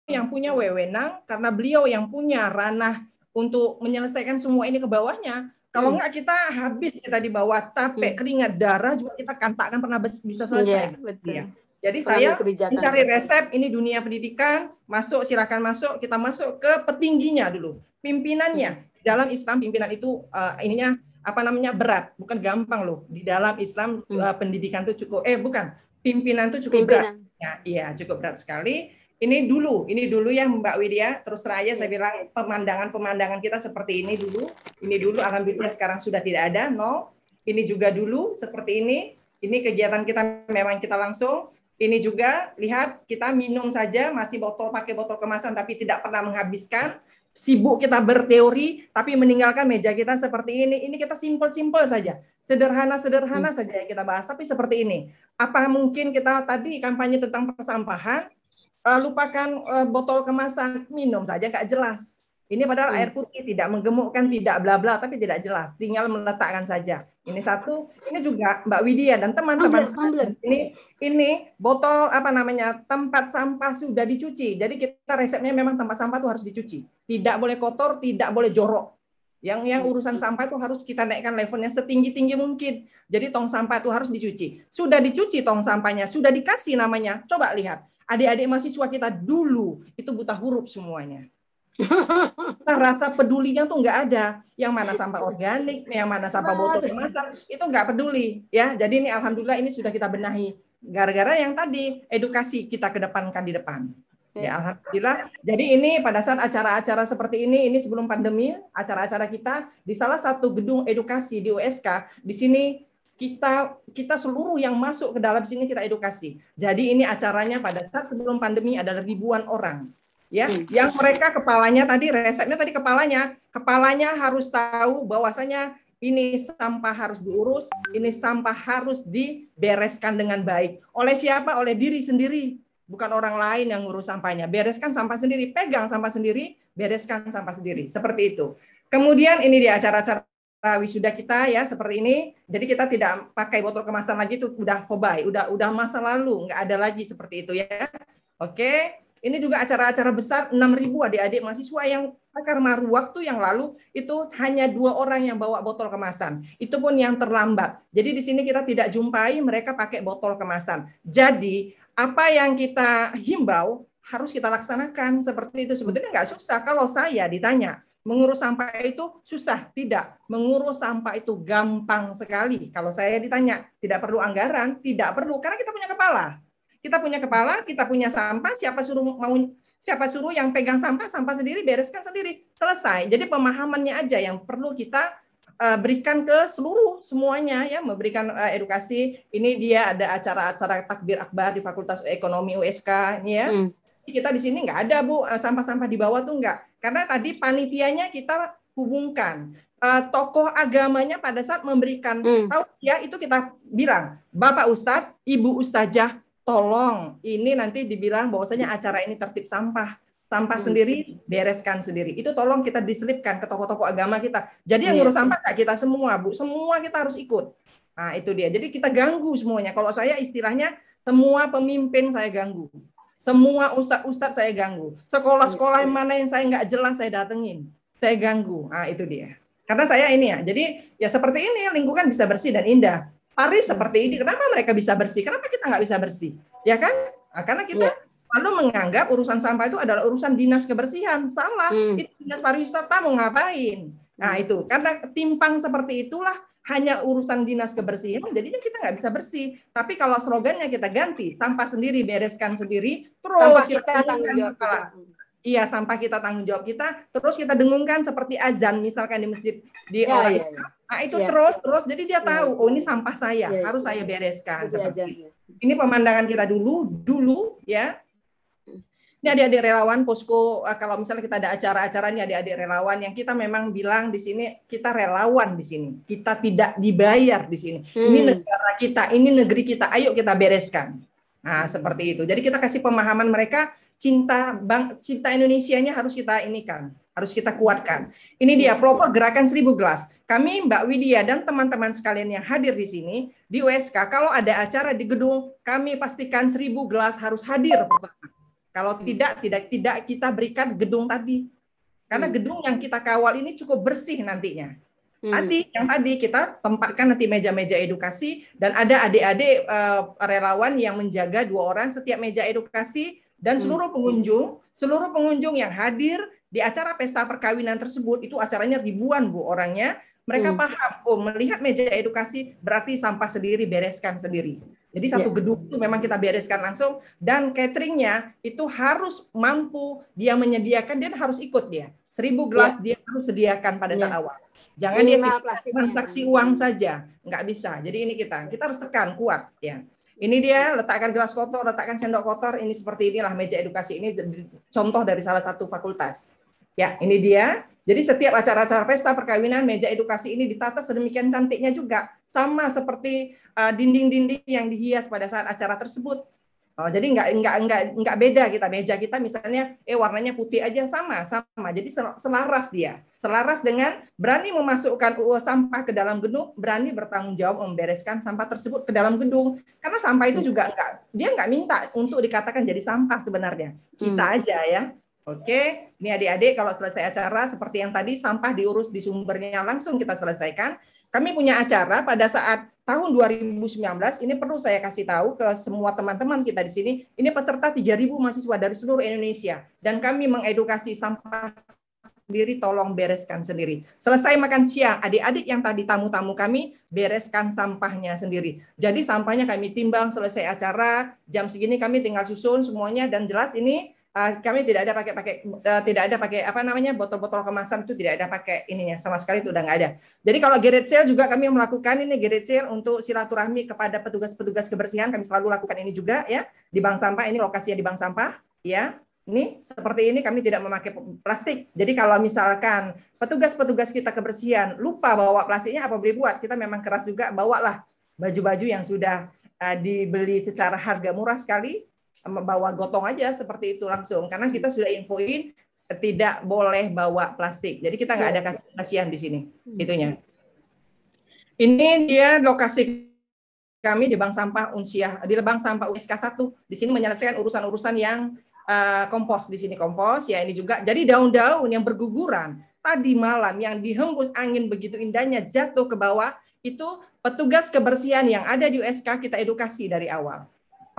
yang punya wewenang, karena beliau yang punya ranah untuk menyelesaikan semua ini ke bawahnya. Kalau enggak kita habis kita di bawah, capek, keringat, darah juga kita tak akan pernah bisa selesai. Betul. Jadi saya mencari resep, ini dunia pendidikan, masuk, silakan masuk, kita masuk ke petingginya dulu. Pimpinannya, dalam Islam pimpinan itu ininya apa namanya berat, bukan gampang loh. Di dalam Islam pendidikan itu cukup, pimpinan itu cukup berat. Ya, iya, cukup berat sekali. Ini dulu ya Mbak Widya, terus terang saya bilang pemandangan kita seperti ini dulu. Ini dulu, alhamdulillah sekarang sudah tidak ada, no. Ini juga dulu seperti ini. Ini kegiatan kita memang kita langsung. Ini juga lihat kita minum saja masih pakai botol kemasan tapi tidak pernah menghabiskan. Sibuk kita berteori tapi meninggalkan meja kita seperti ini. Ini kita simpel-simpel saja. Sederhana-sederhana saja yang kita bahas tapi seperti ini. Apa mungkin kita tadi kampanye tentang persampahan lupakan botol kemasan, minum saja nggak jelas. Ini padahal air putih tidak menggemukkan, tidak bla bla, tapi tidak jelas. Tinggal meletakkan saja. Ini satu, ini juga Mbak Widya dan teman-teman. Ini botol apa namanya tempat sampah sudah dicuci. Jadi kita resepnya memang tempat sampah itu harus dicuci. Tidak boleh kotor, tidak boleh jorok. Yang urusan sampah itu harus kita naikkan levelnya setinggi-tinggi mungkin. Jadi tong sampah itu harus dicuci. Sudah dicuci tong sampahnya, sudah dikasih namanya. Coba lihat, adik-adik mahasiswa kita dulu itu buta huruf semuanya. Rasa pedulinya tuh nggak ada. Yang mana sampah organik, yang mana sampah botol kemasan, itu nggak peduli. Ya, jadi ini alhamdulillah ini sudah kita benahi. Gara-gara yang tadi edukasi kita kedepankan di depan. Ya, alhamdulillah. Jadi ini pada saat acara-acara seperti ini sebelum pandemi, acara-acara kita di salah satu gedung edukasi di USK, di sini kita seluruh yang masuk ke dalam sini kita edukasi. Jadi ini acaranya pada saat sebelum pandemi adalah ribuan orang. Ya, yang mereka kepalanya tadi resepnya tadi kepalanya harus tahu bahwasanya ini sampah harus diurus, ini sampah harus dibereskan dengan baik. Oleh siapa? Oleh diri sendiri. Bukan orang lain yang ngurus sampahnya. Bereskan sampah sendiri, pegang sampah sendiri, bereskan sampah sendiri. Seperti itu. Kemudian ini di acara-acara wisuda kita ya seperti ini. Jadi kita tidak pakai botol kemasan lagi, itu udah fobai, udah masa lalu, nggak ada lagi seperti itu ya. Oke. Ini juga acara-acara besar 6.000 adik-adik mahasiswa yang karena waktu yang lalu itu hanya 2 orang yang bawa botol kemasan. Itu pun yang terlambat. Jadi di sini kita tidak jumpai mereka pakai botol kemasan. Jadi apa yang kita himbau harus kita laksanakan seperti itu. Sebetulnya nggak susah. Kalau saya ditanya, mengurus sampah itu susah? Tidak. Mengurus sampah itu gampang sekali. Kalau saya ditanya, tidak perlu anggaran, tidak perlu, karena kita punya kepala. Kita punya kepala, kita punya sampah, siapa suruh yang pegang sampah sendiri, bereskan sendiri. Selesai. Jadi pemahamannya aja yang perlu kita berikan ke semuanya ya, memberikan edukasi. Ini dia ada acara-acara takbir akbar di Fakultas Ekonomi USK ini ya. Kita di sini nggak ada Bu, sampah-sampah di bawah tuh nggak. Karena tadi panitianya kita hubungkan. Tokoh agamanya pada saat memberikan tausiah itu kita bilang, Bapak Ustadz, Ibu Ustazah, tolong ini nanti dibilang bahwasanya acara ini tertib sampah sendiri, bereskan sendiri. Itu tolong kita diselipkan ke tokoh-tokoh agama kita. Jadi yang ngurus sampah nggak kita semua, Bu. Semua kita harus ikut. Nah, itu dia. Jadi kita ganggu semuanya. Kalau saya istilahnya, semua pemimpin saya ganggu. Semua ustadz saya ganggu. Sekolah-sekolah mana yang saya nggak jelas saya datengin. Saya ganggu. Nah, itu dia. Karena saya ini ya. Jadi ya seperti ini, lingkungan bisa bersih dan indah. Paris seperti ini. Kenapa mereka bisa bersih? Kenapa kita nggak bisa bersih? Ya kan? Nah, karena kita lalu menganggap urusan sampah itu adalah urusan dinas kebersihan. Salah. Itu dinas pariwisata mau ngapain? Nah itu, karena timpang seperti itulah hanya urusan dinas kebersihan, jadinya kita nggak bisa bersih. Tapi kalau slogannya kita ganti, sampah sendiri, bereskan sendiri, terus sampah kita tanggung jawab kita. Iya, sampah kita tanggung jawab kita, terus kita dengungkan seperti azan misalkan di masjid di orang Islam. Nah itu terus, jadi dia tahu, oh ini sampah saya, harus saya bereskan. Seperti ini pemandangan kita dulu ya. Ini adik-adik relawan posko, kalau misalnya kita ada acara-acara ini adik-adik relawan yang kita memang bilang di sini kita relawan di sini. Kita tidak dibayar di sini. Ini negara kita, ini negeri kita. Ayo kita bereskan. Nah, seperti itu. Jadi kita kasih pemahaman mereka cinta Indonesianya harus kita inikan, harus kita kuatkan. Ini dia pelopor gerakan 1000 gelas. Kami Mbak Widya dan teman-teman sekalian yang hadir di sini di USK, kalau ada acara di gedung, kami pastikan 1000 gelas harus hadir pertama. Kalau tidak kita berikan gedung tadi. Karena gedung yang kita kawal ini cukup bersih nantinya. Tadi kita tempatkan nanti meja-meja edukasi dan ada adik-adik relawan yang menjaga 2 orang setiap meja edukasi dan seluruh pengunjung yang hadir di acara pesta perkawinan tersebut, itu acaranya ribuan Bu orangnya. Mereka paham, melihat meja edukasi berarti sampah sendiri, bereskan sendiri. Jadi satu gedung itu memang kita bereskan langsung, dan cateringnya itu harus mampu dia menyediakan, dia harus ikut dia. 1000 gelas dia harus sediakan pada saat awal. Jangan dia transaksi uang saja, nggak bisa. Jadi ini kita harus tekan kuat ya. Ini dia, letakkan gelas kotor, letakkan sendok kotor, ini seperti inilah meja edukasi ini contoh dari salah satu fakultas. Ya, ini dia. Jadi setiap acara-acara pesta perkawinan, meja edukasi ini ditata sedemikian cantiknya juga, sama seperti dinding-dinding yang dihias pada saat acara tersebut. Jadi nggak beda meja kita misalnya warnanya putih aja sama. Jadi selaras dia, selaras dengan berani memasukkan sampah ke dalam gedung, berani bertanggung jawab membereskan sampah tersebut ke dalam gedung. Karena sampah itu juga nggak minta untuk dikatakan jadi sampah sebenarnya, kita aja ya. Oke, ini adik-adik kalau selesai acara seperti yang tadi, sampah diurus di sumbernya langsung kita selesaikan. Kami punya acara pada saat tahun 2019, ini perlu saya kasih tahu ke semua teman-teman kita di sini, ini peserta 3.000 mahasiswa dari seluruh Indonesia, dan kami mengedukasi sampah sendiri, tolong bereskan sendiri. Selesai makan siang, adik-adik yang tadi tamu-tamu kami, bereskan sampahnya sendiri. Jadi sampahnya kami timbang, selesai acara, jam segini kami tinggal susun semuanya, dan jelas ini kami tidak ada pakai botol-botol kemasan, itu tidak ada pakai ininya sama sekali, itu udah nggak ada. Jadi kalau garage sale juga kami melakukan ini garage sale untuk silaturahmi kepada petugas-petugas kebersihan, kami selalu lakukan ini juga ya di bank sampah. Ini lokasinya di bank sampah ya. Ini seperti ini, kami tidak memakai plastik. Jadi kalau misalkan petugas-petugas kita kebersihan lupa bawa plastiknya, apa boleh buat, kita memang keras juga, bawalah baju-baju yang sudah dibeli secara harga murah sekali, bawa gotong aja seperti itu langsung, karena kita sudah infoin tidak boleh bawa plastik. Jadi kita nggak ada kasihan di sini, itunya. Ini dia lokasi kami di Bank Sampah Unsiah, di Bank Sampah USK 1. Di sini menyelesaikan urusan-urusan yang kompos, di sini kompos ya, ini juga. Jadi daun-daun yang berguguran tadi malam yang dihembus angin begitu indahnya jatuh ke bawah, itu petugas kebersihan yang ada di USK kita edukasi dari awal.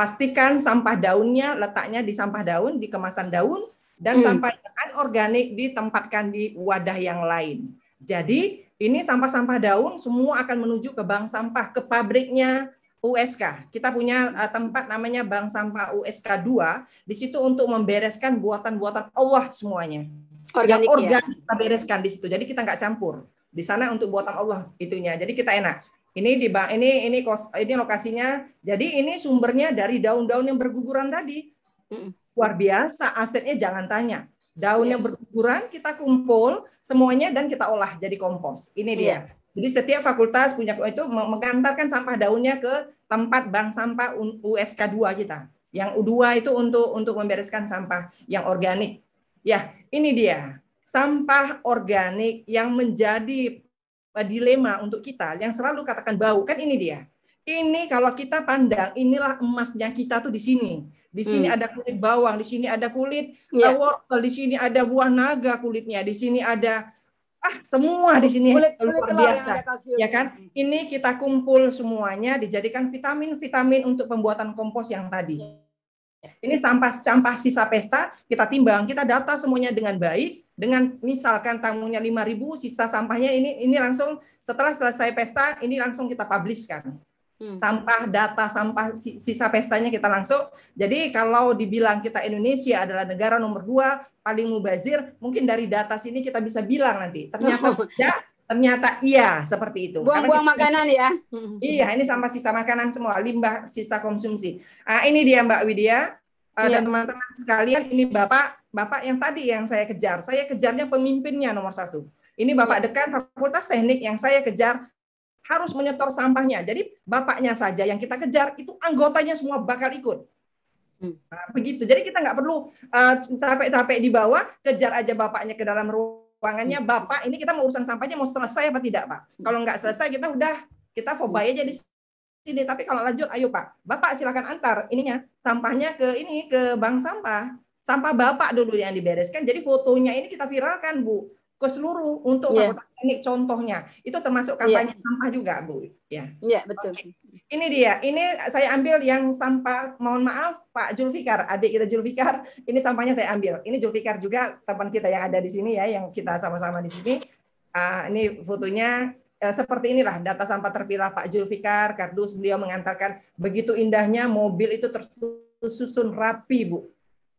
pastikan sampah daunnya letaknya di sampah daun, di kemasan daun, dan sampah anorganik ditempatkan di wadah yang lain. Jadi ini sampah-sampah daun semua akan menuju ke bank sampah, ke pabriknya USK. Kita punya tempat namanya Bank Sampah USK 2, di situ untuk membereskan buatan-buatan Allah semuanya. Organik, yang organik kita bereskan di situ. Jadi kita nggak campur. Di sana untuk buatan Allah itunya. Jadi kita enak. Ini lokasinya. Jadi ini sumbernya dari daun-daun yang berguguran tadi. Luar biasa, asetnya jangan tanya. Daun yang berguguran kita kumpul semuanya dan kita olah jadi kompos. Ini dia. Jadi setiap fakultas punya itu mengantarkan sampah daunnya ke tempat bank sampah USK 2 kita. Yang U2 itu untuk membereskan sampah yang organik. Ya, ini dia. Sampah organik yang menjadi dilema untuk kita, yang selalu katakan bau, kan ini dia. Ini kalau kita pandang, inilah emasnya kita tuh di sini. Di sini ada kulit bawang, di sini ada kulit wortel, di sini ada buah naga kulitnya, di sini ada semua di sini luar biasa, ya kan? Ini kita kumpul semuanya dijadikan vitamin untuk pembuatan kompos yang tadi. Ini sampah sisa pesta kita timbang, kita data semuanya dengan baik. Dengan misalkan tamunya 5.000, sisa sampahnya ini langsung setelah selesai pesta ini langsung kita publishkan. Sampah sisa pestanya kita langsung. Jadi kalau dibilang kita Indonesia adalah negara nomor 2 paling mubazir, mungkin dari data sini kita bisa bilang nanti ternyata tidak, ternyata iya seperti itu. Buang-buang makanan ya. Iya, ini sampah sisa makanan semua, limbah sisa konsumsi. Ini dia Mbak Widya dan teman-teman sekalian, ini Bapak yang tadi yang saya kejar. Saya kejarnya pemimpinnya nomor 1. Ini Bapak Dekan Fakultas Teknik yang saya kejar harus menyetor sampahnya. Jadi bapaknya saja yang kita kejar, itu anggotanya semua bakal ikut. Nah, begitu. Jadi kita nggak perlu capek-capek di bawah, kejar aja bapaknya ke dalam ruangannya. Bapak, ini kita mau urusan sampahnya mau selesai apa tidak, Pak? Kalau nggak selesai kita fobai aja di sini. Tapi kalau lanjut, ayo Pak, Bapak silakan antar ininya sampahnya ke bank sampah. Sampah Bapak dulu yang dibereskan. Jadi fotonya ini kita viralkan, Bu, ke seluruh untuk fakultas teknik contohnya. Itu termasuk kampanye sampah juga, Bu. Iya, betul. Okay. Ini dia. Ini saya ambil yang sampah, mohon maaf Pak Julfikar, adik kita Julfikar, ini sampahnya saya ambil. Ini Julfikar juga teman kita yang ada di sini ya, yang kita sama-sama di sini. Ini fotonya seperti inilah data sampah terpilah Pak Julfikar, kardus beliau mengantarkan begitu indahnya mobil itu tersusun rapi, Bu.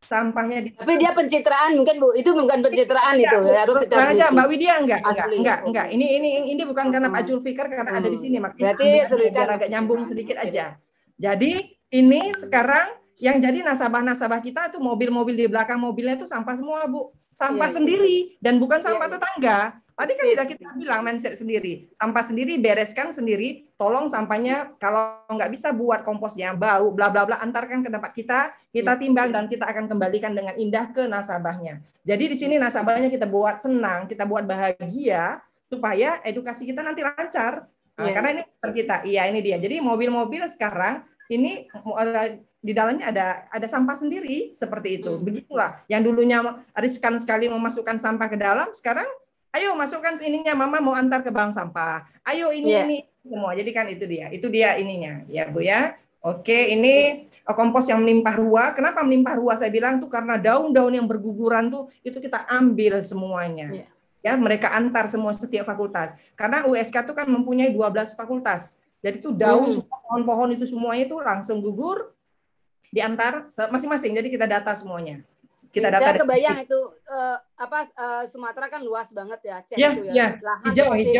Sampahnya tapi dia pencitraan mungkin Bu, itu bukan pencitraan itu ya, harus aja Mbak Widya enggak. Ini bukan karena Pak Julfikar karena ada di sini makanya biar agak nyambung sedikit aja. Jadi ini sekarang yang jadi nasabah-nasabah kita itu mobil-mobil di belakang mobilnya itu sampah semua, Bu. Sampah sendiri dan bukan sampah tetangga. Tadi kan sudah kita bilang mindset sendiri. Sampah sendiri, bereskan sendiri, tolong sampahnya kalau nggak bisa buat komposnya, bau, bla bla bla, antarkan ke tempat kita timbang dan kita akan kembalikan dengan indah ke nasabahnya. Jadi di sini nasabahnya kita buat senang, kita buat bahagia supaya edukasi kita nanti lancar. Karena ini kita, ini dia. Jadi mobil-mobil sekarang ini di dalamnya ada sampah sendiri seperti itu. Begitulah. Yang dulunya riskan sekali memasukkan sampah ke dalam, sekarang ayo masukkan ininya, Mama mau antar ke bank sampah. Ayo ini semua. Jadi kan itu dia ininya, ya Bu ya. Oke, ini kompos yang melimpah ruah. Kenapa melimpah ruah? Saya bilang tuh karena daun-daun yang berguguran tuh itu kita ambil semuanya. Ya, mereka antar semua setiap fakultas. Karena USK itu kan mempunyai 12 fakultas. Jadi itu daun, pohon-pohon itu semuanya itu langsung gugur diantar masing-masing. Jadi kita data semuanya. Saya kebayang itu Sumatera kan luas banget ya, Aceh itu ya. Hijau ini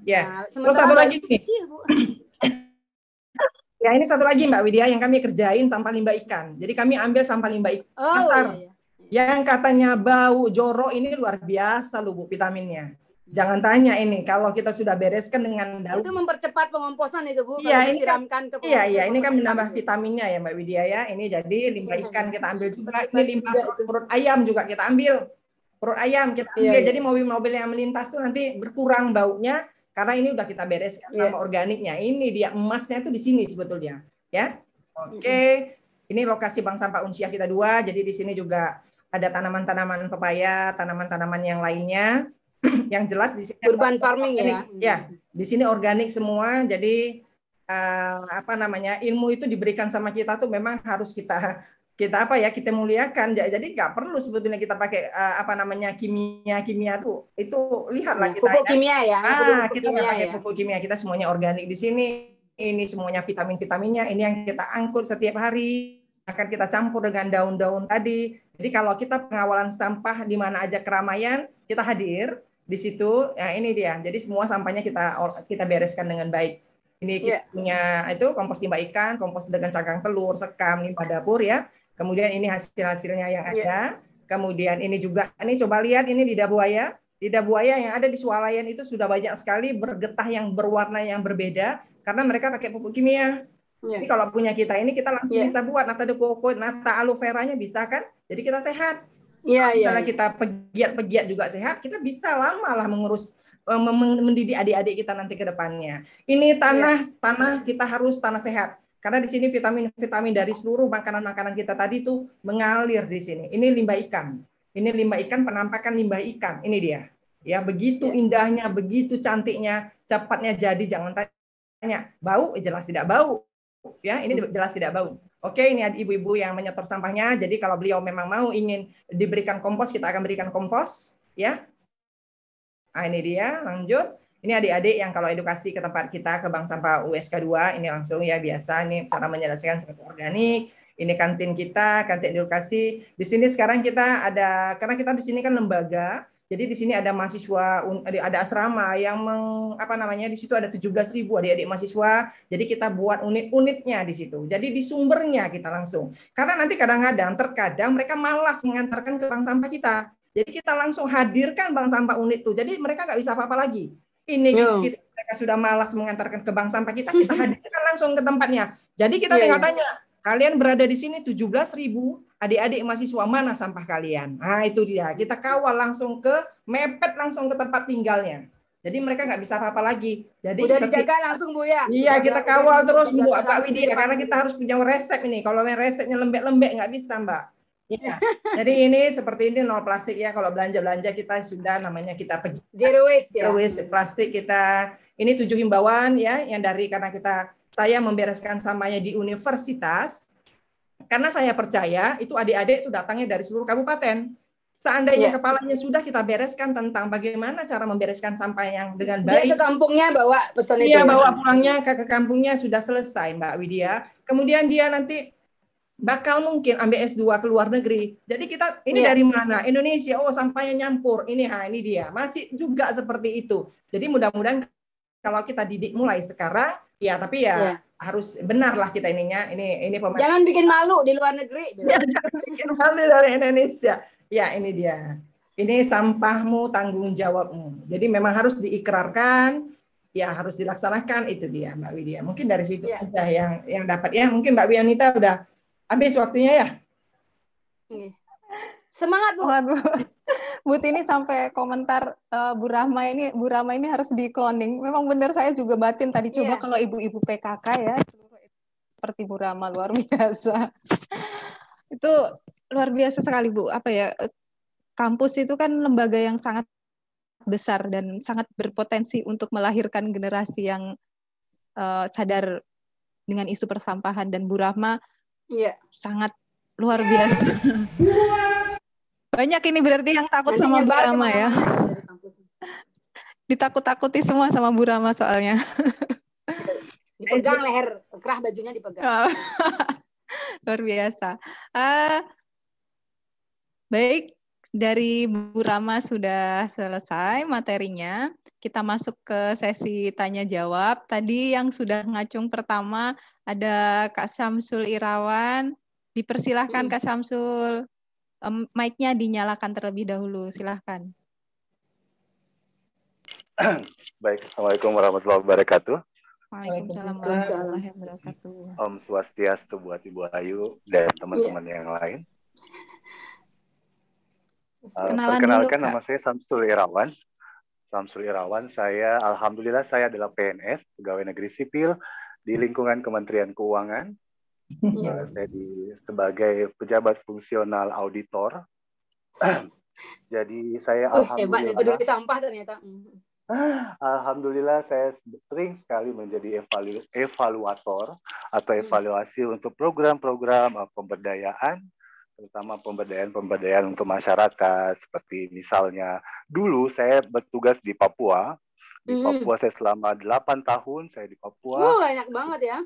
ya. Terus satu lagi kecil, Bu. Ya, ini satu lagi Mbak Widya yang kami kerjain sampah limbah ikan. Jadi kami ambil sampah limbah ikan besar. Yang katanya bau, jorok, ini luar biasa loh Bu vitaminnya. Jangan tanya ini, kalau kita sudah bereskan dengan daun. Itu mempercepat pengomposan itu Bu, kalau disiramkan ke Iya, ini kan menambah vitaminnya ya Mbak Widya ya. Ini jadi limbah ikan kita ambil juga, ini limbah perut ayam juga kita ambil. Perut ayam kita ambil, jadi mobil-mobil yang melintas tuh nanti berkurang baunya, karena ini udah kita bereskan sama organiknya. Ini dia emasnya itu di sini sebetulnya. Ya, oke. Ini lokasi bank sampah Unsiah kita 2, jadi di sini juga ada tanaman-tanaman pepaya, tanaman-tanaman yang lainnya. Yang jelas di sini urban farming ya. Ya, di sini organik semua. Jadi ilmu itu diberikan sama kita tuh memang harus kita muliakan. Jadi nggak perlu sebetulnya kita pakai kimia tuh. Itu lihatlah kita pupuk kimia ya. Kita nggak pakai pupuk kimia, kita semuanya organik di sini. Ini semuanya vitaminnya, ini yang kita angkut setiap hari, akan kita campur dengan daun-daun tadi. Jadi kalau kita pengawalan sampah di mana aja keramaian, kita hadir di situ. Ya ini dia. Jadi semua sampahnya kita bereskan dengan baik. Ini kita punya itu kompos limbah ikan, kompos dengan cangkang telur, sekam, limbah dapur ya. Kemudian ini hasil-hasilnya yang ada. Kemudian ini juga, ini coba lihat ini lidah buaya. Lidah buaya yang ada di swalayan itu sudah banyak sekali bergetah yang berwarna yang berbeda karena mereka pakai pupuk kimia. Jadi kalau punya kita ini kita langsung bisa buat nata de coco, nata aloe veranya bisa kan? Jadi kita sehat. Misalnya kita pegiat juga sehat, kita bisa lama lah mengurus mendidik adik-adik kita nanti ke depannya. Ini tanah kita harus tanah sehat. Karena di sini vitamin dari seluruh makanan-makanan kita tadi itu mengalir di sini. Ini limbah ikan. Ini limbah ikan, penampakan limbah ikan. Ini dia. Ya, begitu indahnya, begitu cantiknya, cepatnya jadi, jangan tanya. Bau, jelas tidak bau. Ya, ini jelas tidak bau. Oke, ini ada ibu-ibu yang menyetor sampahnya. Jadi kalau beliau memang mau ingin diberikan kompos, kita akan berikan kompos, ya. Nah, ini dia, lanjut. Ini adik-adik yang kalau edukasi ke tempat kita ke Bank Sampah USK 2, ini langsung ya biasa nih cara menyelesaikan seperti organik. Ini kantin kita, kantin edukasi. Di sini sekarang kita ada, karena kita di sini kan lembaga, jadi di sini ada mahasiswa, ada asrama yang di situ ada 17.000 adik-adik mahasiswa. Jadi kita buat unit-unitnya di situ. Jadi di sumbernya kita langsung. Karena nanti terkadang mereka malas mengantarkan ke bank sampah kita. Jadi kita langsung hadirkan bank sampah unit itu. Jadi mereka nggak bisa apa-apa lagi. Ini mereka sudah malas mengantarkan ke bank sampah kita hadirkan langsung ke tempatnya. Jadi kita tinggal tanya, kalian berada di sini 17.000 adik-adik mahasiswa, mana sampah kalian? Nah itu dia, kita kawal langsung mepet langsung ke tempat tinggalnya. Jadi mereka nggak bisa apa-apa lagi. Jadi udah dijaga langsung Bu ya? Iya, kita kawal terus Bu, Pak Widya, karena kita harus punya resep ini. Kalau resepnya lembek-lembek nggak bisa Mbak. Ya. Jadi ini seperti ini nol plastik ya. Kalau belanja kita sudah namanya kita zero waste ya. Zero waste plastik kita. Ini 7 himbauan ya yang karena saya membereskan sampahnya di universitas. Karena saya percaya itu adik-adik itu datangnya dari seluruh kabupaten. Seandainya kepalanya sudah kita bereskan tentang bagaimana cara membereskan sampah yang dengan baik. Dia ke kampungnya bawa pesan itu. Iya, bawa pulangnya ke kampungnya sudah selesai Mbak Widya. Kemudian dia nanti bakal mungkin ambil S2 ke luar negeri. Jadi kita ini dari mana? Indonesia. Oh, sampahnya nyampur. Ini dia. Masih juga seperti itu. Jadi mudah-mudahan kalau kita didik mulai sekarang, tapi harus benarlah kita ininya. Ini jangan bikin malu di luar negeri. Jangan bikin malu dari Indonesia. Ya, ini dia. Ini sampahmu, tanggung jawabmu. Jadi memang harus diikrarkan, harus dilaksanakan, itu dia Mbak Widya. Mungkin dari situ aja yang dapat ya. Mungkin Mbak Wianita udah habis waktunya ya. Semangat Bu. Bu Tini sampai komentar Bu Rahma ini harus di cloning. Memang benar, saya juga batin tadi coba kalau ibu-ibu PKK ya seperti Bu Rahma, luar biasa. Itu luar biasa sekali Bu. Kampus itu kan lembaga yang sangat besar dan sangat berpotensi untuk melahirkan generasi yang sadar dengan isu persampahan, dan Bu Rahma sangat luar biasa. Banyak ini berarti yang takut sama Bu Rahma ya. Ditakut-takuti semua sama Bu Rahma soalnya. Dipegang leher, kerah bajunya dipegang. Luar biasa. Baik, dari Bu Rahma sudah selesai materinya. Kita masuk ke sesi tanya jawab. Tadi yang sudah ngacung pertama ada Kak Syamsul Irawan. Dipersilahkan Kak Syamsul. Mic-nya dinyalakan terlebih dahulu. Silahkan. Baik, Assalamualaikum warahmatullahi wabarakatuh. Waalaikumsalam warahmatullahi wabarakatuh. Om Swastiastu buat Ibu Ayu dan teman-teman yang lain. Perkenalkan nama saya Syamsul Irawan. Syamsul Irawan, alhamdulillah saya adalah PNS, pegawai negeri sipil di lingkungan Kementerian Keuangan. Saya sebagai pejabat fungsional auditor. Jadi saya alhamdulillah. Hebat nih peduli sampah ternyata. Alhamdulillah saya sering sekali menjadi evaluator atau evaluasi untuk program-program pemberdayaan, terutama pemberdayaan untuk masyarakat. Seperti misalnya dulu saya bertugas di Papua. Di Papua saya selama 8 tahun saya di Papua. Enak banget ya.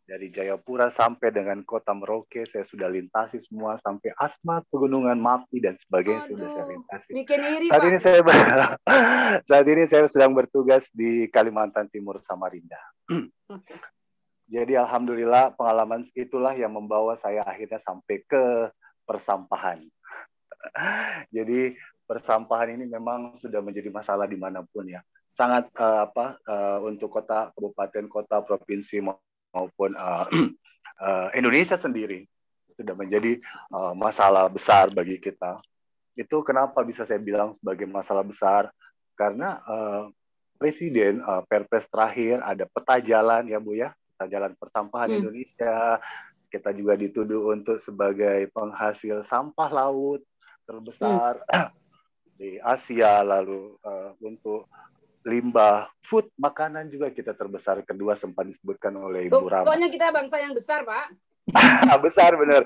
Dari Jayapura sampai dengan kota Merauke saya sudah lintasi semua, sampai Asmat, Pegunungan Mapi dan sebagainya sudah saya lintasi. Bikin iri, saat Pak. ini saat ini saya sedang bertugas di Kalimantan Timur, Samarinda. Jadi alhamdulillah pengalaman itulah yang membawa saya akhirnya sampai ke persampahan. Jadi persampahan ini memang sudah menjadi masalah dimanapun ya. Sangat untuk kota, kabupaten, kota, provinsi maupun Indonesia sendiri sudah menjadi masalah besar bagi kita. Itu kenapa bisa saya bilang sebagai masalah besar, karena Presiden Perpres terakhir ada peta jalan ya Bu ya, peta jalan persampahan Indonesia. Kita juga dituduh untuk sebagai penghasil sampah laut terbesar di Asia, lalu untuk limbah food makanan juga kita terbesar kedua, sempat disebutkan oleh Ibu Rama. Pokoknya kita bangsa yang besar, Pak. Besar benar,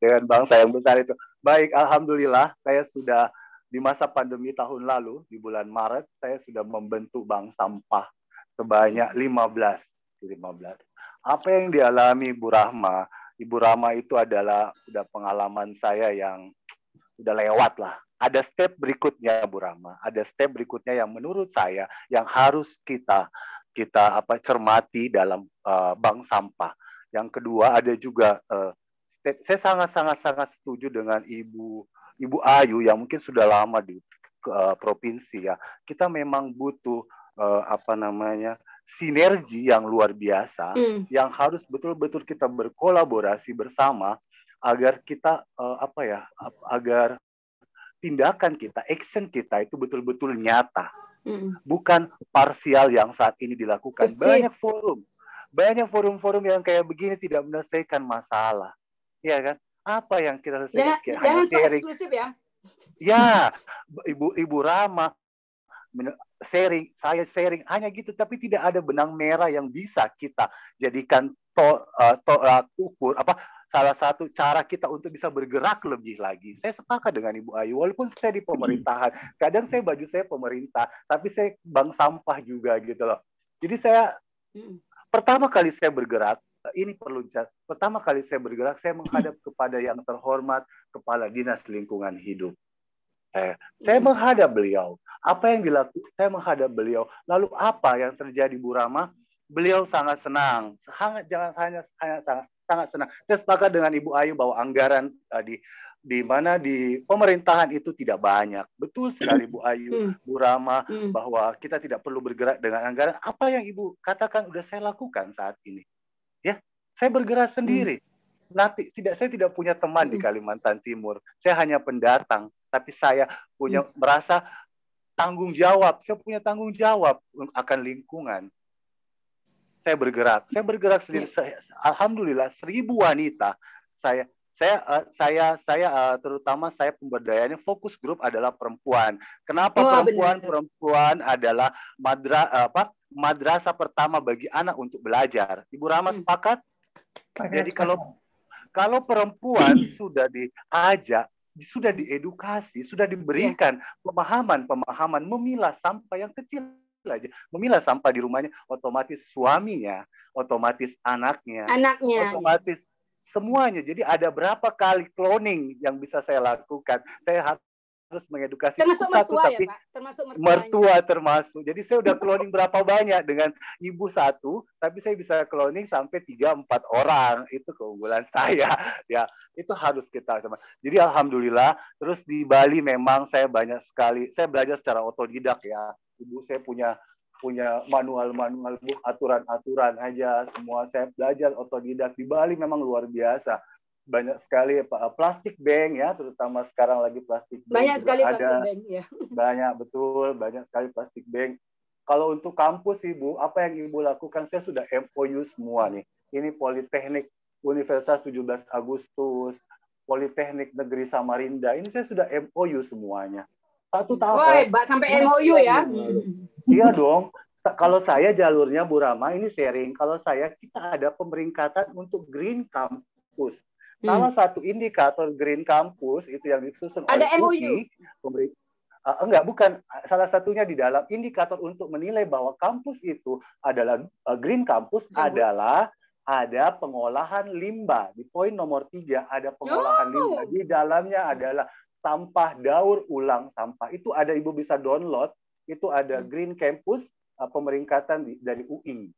dengan bangsa yang besar itu. Baik, alhamdulillah saya sudah di masa pandemi tahun lalu di bulan Maret saya sudah membentuk bank sampah sebanyak 15. Apa yang dialami Ibu Rama itu adalah sudah pengalaman saya yang sudah lewat lah. Ada step berikutnya Bu Rama, ada step berikutnya yang menurut saya yang harus kita cermati dalam bank sampah. Yang kedua ada juga step, saya sangat setuju dengan Ibu Ayu yang mungkin sudah lama di provinsi ya. Kita memang butuh sinergi yang luar biasa yang harus betul-betul kita berkolaborasi bersama agar kita agar tindakan kita, action kita itu betul-betul nyata, bukan parsial yang saat ini dilakukan. Banyak forum yang kayak begini tidak menyelesaikan masalah, ya kan? Apa yang kita selesaikan? Jangan eksklusif ya. Ya, Ibu Rama saya sharing hanya gitu, tapi tidak ada benang merah yang bisa kita jadikan ukur salah satu cara kita untuk bisa bergerak lebih lagi. Saya sepakat dengan Ibu Ayu, walaupun saya di pemerintahan, kadang baju saya pemerintah, tapi saya bank sampah juga gitu loh. Jadi saya pertama kali saya bergerak, pertama kali saya bergerak, saya menghadap kepada yang terhormat Kepala Dinas Lingkungan Hidup. Saya menghadap beliau. Apa yang dilakukan? Saya menghadap beliau. Lalu apa yang terjadi Bu Rama? Beliau sangat senang, sangat senang. Saya sepakat dengan Ibu Ayu bahwa anggaran di pemerintahan itu tidak banyak. Betul sekali Bu Ayu, Bu Rama, bahwa kita tidak perlu bergerak dengan anggaran. Apa yang Ibu katakan udah saya lakukan saat ini. Ya, saya bergerak sendiri. Saya tidak punya teman di Kalimantan Timur. Saya hanya pendatang, tapi saya punya merasa tanggung jawab. Saya punya tanggung jawab akan lingkungan. Saya bergerak sendiri. Alhamdulillah 1.000 wanita. Terutama saya pemberdayaannya fokus grup adalah perempuan. Kenapa perempuan? Benar. Perempuan adalah madrasah pertama bagi anak untuk belajar. Ibu Rama sepakat? Jadi kalau perempuan sudah diajak, sudah diedukasi, sudah diberikan pemahaman memilah sampah yang kecil aja, memilah sampah di rumahnya, otomatis suaminya, otomatis anaknya, otomatis semuanya. Jadi ada berapa kali cloning yang bisa saya lakukan? Saya harus mengedukasi termasuk satu, mertua, tapi ya, Pak? Termasuk mertua termasuk. Jadi saya udah cloning berapa banyak dengan ibu satu, tapi saya bisa cloning sampai 3-4 orang. Itu keunggulan saya. Ya, itu harus kita sama. Jadi alhamdulillah. Terus di Bali memang saya banyak sekali. Saya belajar secara otodidak ya. Ibu saya punya manual aturan aja semua. Saya belajar otodidak. Di Bali memang luar biasa. Banyak sekali plastik bag ya, terutama sekarang lagi plastik bag. Banyak sekali plastik bag ya. Banyak sekali plastik bag. Kalau untuk kampus Ibu, apa yang Ibu lakukan? Saya sudah MOU semua nih. Ini Politeknik Universitas 17 Agustus, Politeknik Negeri Samarinda. Ini saya sudah MOU semuanya. 1 tahun. Oh, hebat sampai MOU ya. Iya dong. Kalau saya jalurnya Bu Rama ini sharing. Kalau saya kita ada pemeringkatan untuk Green Campus. Salah satu indikator Green Campus itu yang disusun oleh UI. Enggak, bukan. Salah satunya di dalam indikator untuk menilai bahwa kampus itu adalah Green Campus adalah ada pengolahan limbah. Di poin nomor 3 ada pengolahan limbah. Di dalamnya adalah sampah daur ulang sampah. Itu ada, Ibu bisa download. Itu ada Green Campus pemeringkatan dari UI.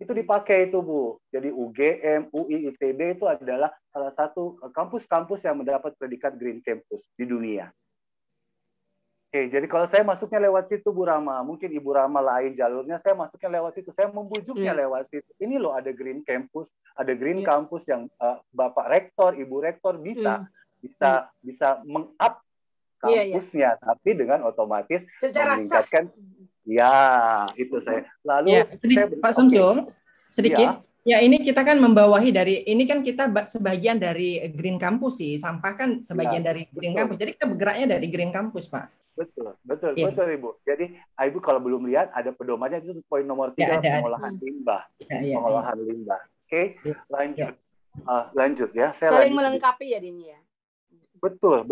Itu dipakai itu, Bu. Jadi UGM, UI, ITB itu adalah salah satu kampus-kampus yang mendapat predikat Green Campus di dunia. Oke, jadi kalau saya masuknya lewat situ, Bu Rama, mungkin Ibu Rama lain jalurnya, saya masuknya lewat situ, saya membujuknya lewat situ. Ini loh ada Green Campus, ada Green Campus yang Bapak Rektor, Ibu Rektor bisa meng-up kampusnya, tapi dengan otomatis meningkatkan. Ya, itu saya. Lalu Pak Samsul, sedikit. Ya, ini kita kan membawahi dari, ini kan kita sebagian dari Green Campus sih, sampah kan sebagian dari Green Campus. Jadi kita bergeraknya dari Green Campus, Pak. Betul, Ibu. Jadi Ibu kalau belum lihat ada pedomannya itu poin nomor 3 pengolahan limbah. Pengolahan limbah. Oke, lanjut ya. Saling melengkapi ya ini ya. Betul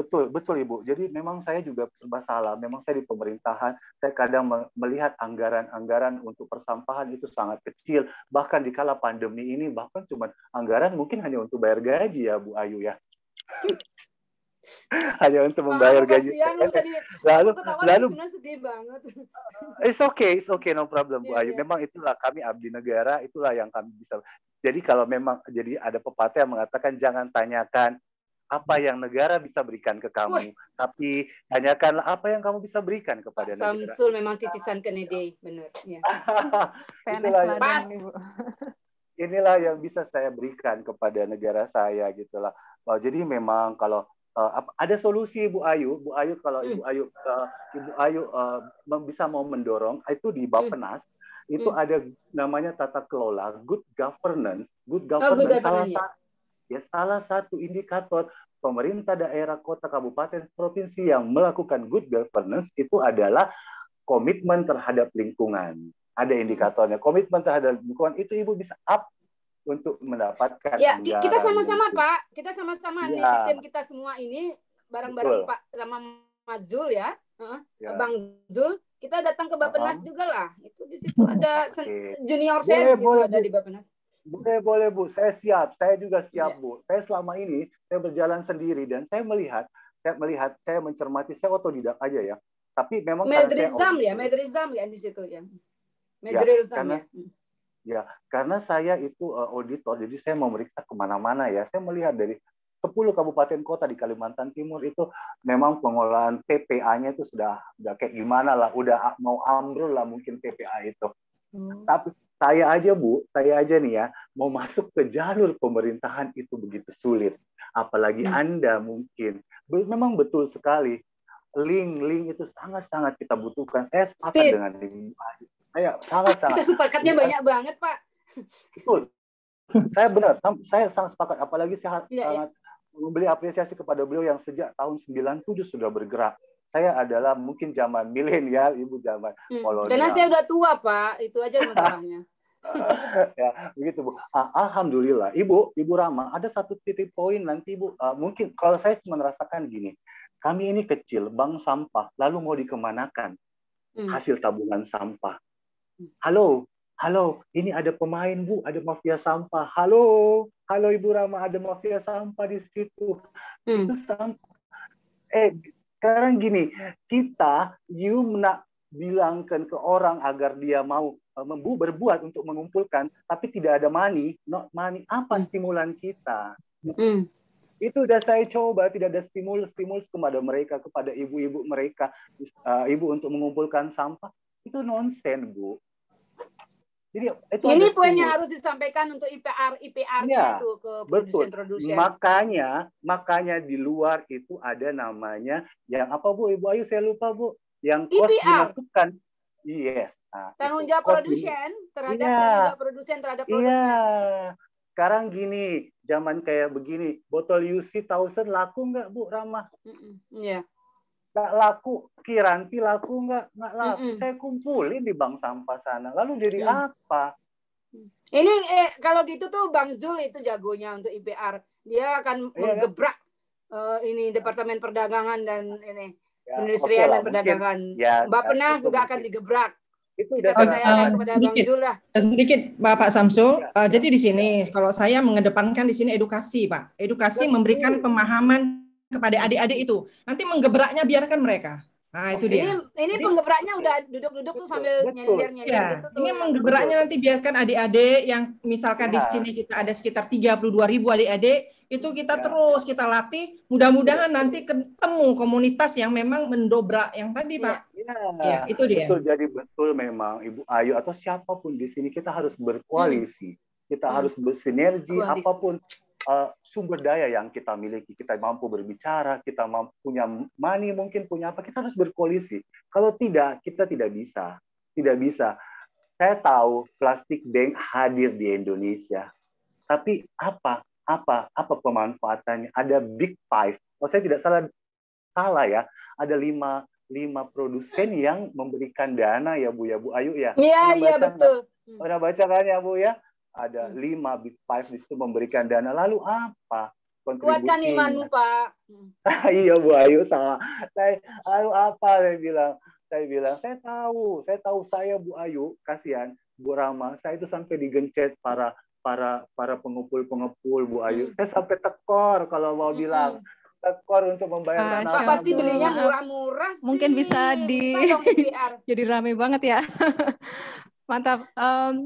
Ibu. Jadi memang saya juga serba salah. Memang saya di pemerintahan, saya kadang melihat anggaran untuk persampahan itu sangat kecil. Bahkan di kala pandemi ini, bahkan cuma anggaran mungkin hanya untuk bayar gaji ya Bu Ayu ya. Hanya untuk membayar gaji. Lalu sedih banget. It's okay, no problem Bu Ayu. Memang itulah kami abdi negara, itulah yang kami bisa. Jadi kalau memang jadi ada pepatah yang mengatakan jangan tanyakan apa yang negara bisa berikan ke kamu, tapi tanyakanlah apa yang kamu bisa berikan kepada negara. Samsul memang titisan Kennedy, benar. Ya. Inilah yang bisa saya berikan kepada negara saya gitulah. Jadi memang kalau ada solusi Bu Ayu kalau Ibu Ayu bisa mau mendorong itu di Bappenas itu ada namanya tata kelola good governance salah satu indikator pemerintah daerah, kota, kabupaten, provinsi yang melakukan good governance itu adalah komitmen terhadap lingkungan. Ada indikatornya. Komitmen terhadap lingkungan itu Ibu bisa up untuk mendapatkan anggaran. Kita sama-sama Pak. Kita sama-sama nih tim kita semua ini bareng-bareng Pak sama Mas Zul ya. Bang Zul, kita datang ke Bappenas juga lah. Itu di situ ada junior saya di situ ada di Bappenas. Boleh Bu, saya siap. Saya juga siap Bu. Saya selama ini saya berjalan sendiri dan saya mencermati, saya otodidak aja ya. Tapi memang Medrizam ya di situ ya. Medrizam ya. Karena saya itu auditor, jadi saya memeriksa kemana-mana ya. Saya melihat dari 10 kabupaten kota di Kalimantan Timur itu memang pengolahan TPA-nya itu sudah kayak gimana lah, udah mau ambrol lah mungkin TPA itu. Tapi saya aja nih ya, mau masuk ke jalur pemerintahan itu begitu sulit. Apalagi Anda mungkin. Memang betul sekali. Link itu sangat-sangat kita butuhkan. Saya sepakat dengan ini. Saya sangat-sangat. Kita sepakatnya banyak banget, Pak. Betul. Saya sangat sepakat. Apalagi saya sangat memberi apresiasi kepada beliau yang sejak tahun 97 sudah bergerak. Saya adalah mungkin zaman milenial, Ibu zaman kolonial. Karena saya udah tua, Pak. Itu aja masalahnya. Ya, begitu Bu. Alhamdulillah, Ibu Rama, ada satu titik poin nanti Bu. Mungkin kalau saya cuma merasakan gini, kami ini kecil, bank sampah, lalu mau dikemanakan hasil tabungan sampah. Halo, ini ada pemain Bu, ada mafia sampah. Halo Ibu Rama, ada mafia sampah di situ. Itu sampah. Sekarang gini, you nak bilangkan ke orang agar dia mau berbuat untuk mengumpulkan, tapi tidak ada money, not money. Apa stimulan kita? Itu udah saya coba, tidak ada stimulus kepada mereka, kepada ibu-ibu mereka, ibu untuk mengumpulkan sampah. Itu nonsen, Bu. Jadi ini poin yang harus disampaikan untuk IPR-nya itu ke produsen-produsen. Makanya di luar itu ada namanya yang apa Bu? Ibu Ayu saya lupa Bu. Yang cost dimasukkan. Yes. Tanggung jawab produsen terhadap produknya. Iya. Sekarang gini, zaman kayak begini, botol UC 1000 laku nggak Bu Rama? Iya. nggak laku, Kiranti laku nggak laku. Saya kumpulin di bank sampah sana. Lalu jadi apa? Ini kalau gitu tuh Bang Zul itu jagonya untuk IPR. Dia akan menggebrak ini Departemen Perdagangan dan ini Perindustrian dan Perdagangan. Mbak Penas juga akan digebrak. Itu kita percayakan kepada Bang Zul lah. Sedikit Bapak Samsul. Jadi di sini kalau saya mengedepankan di sini edukasi, Pak. Edukasi memberikan pemahaman kepada adik-adik itu. Nanti menggebraknya biarkan mereka. Nah, itu dia. Ini penggebraknya udah duduk-duduk tuh sambil nyender-nyender gitu tuh. Ini menggebraknya nanti biarkan adik-adik yang misalkan di sini kita ada sekitar 32.000 adik-adik, itu kita terus kita latih. Mudah-mudahan nanti ketemu komunitas yang memang mendobrak yang tadi, Pak. Ya, itu dia. Betul, jadi betul memang Ibu Ayu atau siapapun di sini kita harus berkoalisi. Kita harus bersinergi apapun sumber daya yang kita miliki, kita mampu berbicara, kita mampu punya money, mungkin punya apa, kita harus berkoalisi. Kalau tidak, kita tidak bisa. Tidak bisa. Saya tahu plastik bank hadir di Indonesia, tapi apa pemanfaatannya? Ada Big Five. Kalau saya tidak salah ya, ada lima produsen yang memberikan dana ya Bu Ayu ya. Iya betul. Pernah baca kan ya Bu ya? Ada 5 Big Five di situ memberikan dana. Lalu apa kontribusinya? Kuatkan imanmu, Pak. Iya Bu Ayu salah. Lalu apa saya bilang saya tahu saya Bu Ayu, kasihan Bu Rama, saya itu sampai digencet para pengepul Bu Ayu. Saya sampai tekor kalau mau bilang. Tekor untuk membayar dana. Pasti belinya murah-murah sih. Mungkin bisa jadi rame banget ya. Mantap,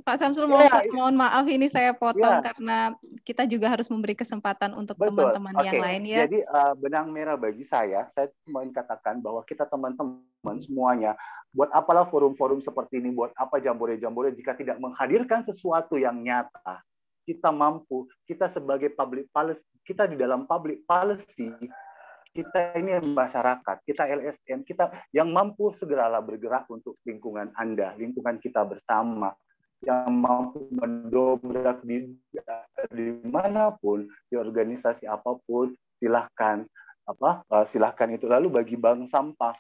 Pak Samsul, mohon maaf ini saya potong karena kita juga harus memberi kesempatan untuk teman-teman yang lain ya. Jadi benang merah bagi saya cuma ingin katakan bahwa kita teman-teman semuanya, buat apalah forum-forum seperti ini, buat apa jambore-jambore jika tidak menghadirkan sesuatu yang nyata. Kita mampu, kita sebagai public policy, kita di dalam public policy, kita ini masyarakat, kita LSM, kita yang mampu segeralah bergerak untuk lingkungan Anda, lingkungan kita bersama, yang mampu mendobrak di manapun, di organisasi apapun, silahkan itu. Lalu bagi bank sampah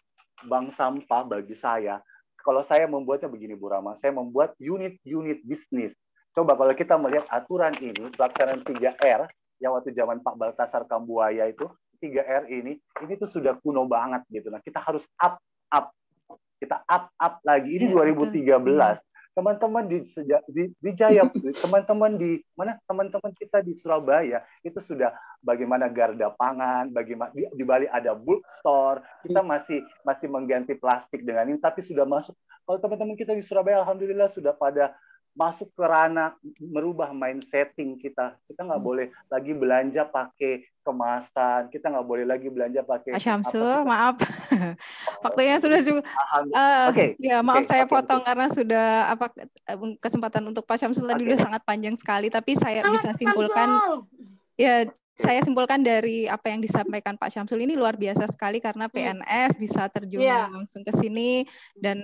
bagi saya, kalau saya membuatnya begini Bu Rama, saya membuat unit bisnis. Coba kalau kita melihat aturan ini, pelaksanaan 3R, yang waktu zaman Pak Baltasar Kambuaya itu, 3R ini tuh sudah kuno banget gitu. Nah, kita harus up. Kita up lagi. Ini 2013. Teman-teman di Jaya, teman-teman di mana? Teman-teman kita di Surabaya itu sudah bagaimana garda pangan, bagaimana di Bali ada bulk store. Kita masih mengganti plastik dengan ini, tapi sudah masuk. Kalau teman-teman kita di Surabaya alhamdulillah sudah pada masuk ke ranah merubah mindsetting kita. Kita nggak boleh lagi belanja pakai kemasan. Kita nggak boleh lagi belanja pakai. Pak Syamsul, maaf, waktunya sudah cukup. Ya maaf saya potong karena sudah kesempatan untuk Pak Syamsul tadi sudah sangat panjang sekali. Tapi saya bisa simpulkan. Ya, saya simpulkan dari apa yang disampaikan Pak Syamsul ini luar biasa sekali karena PNS bisa terjun langsung ke sini dan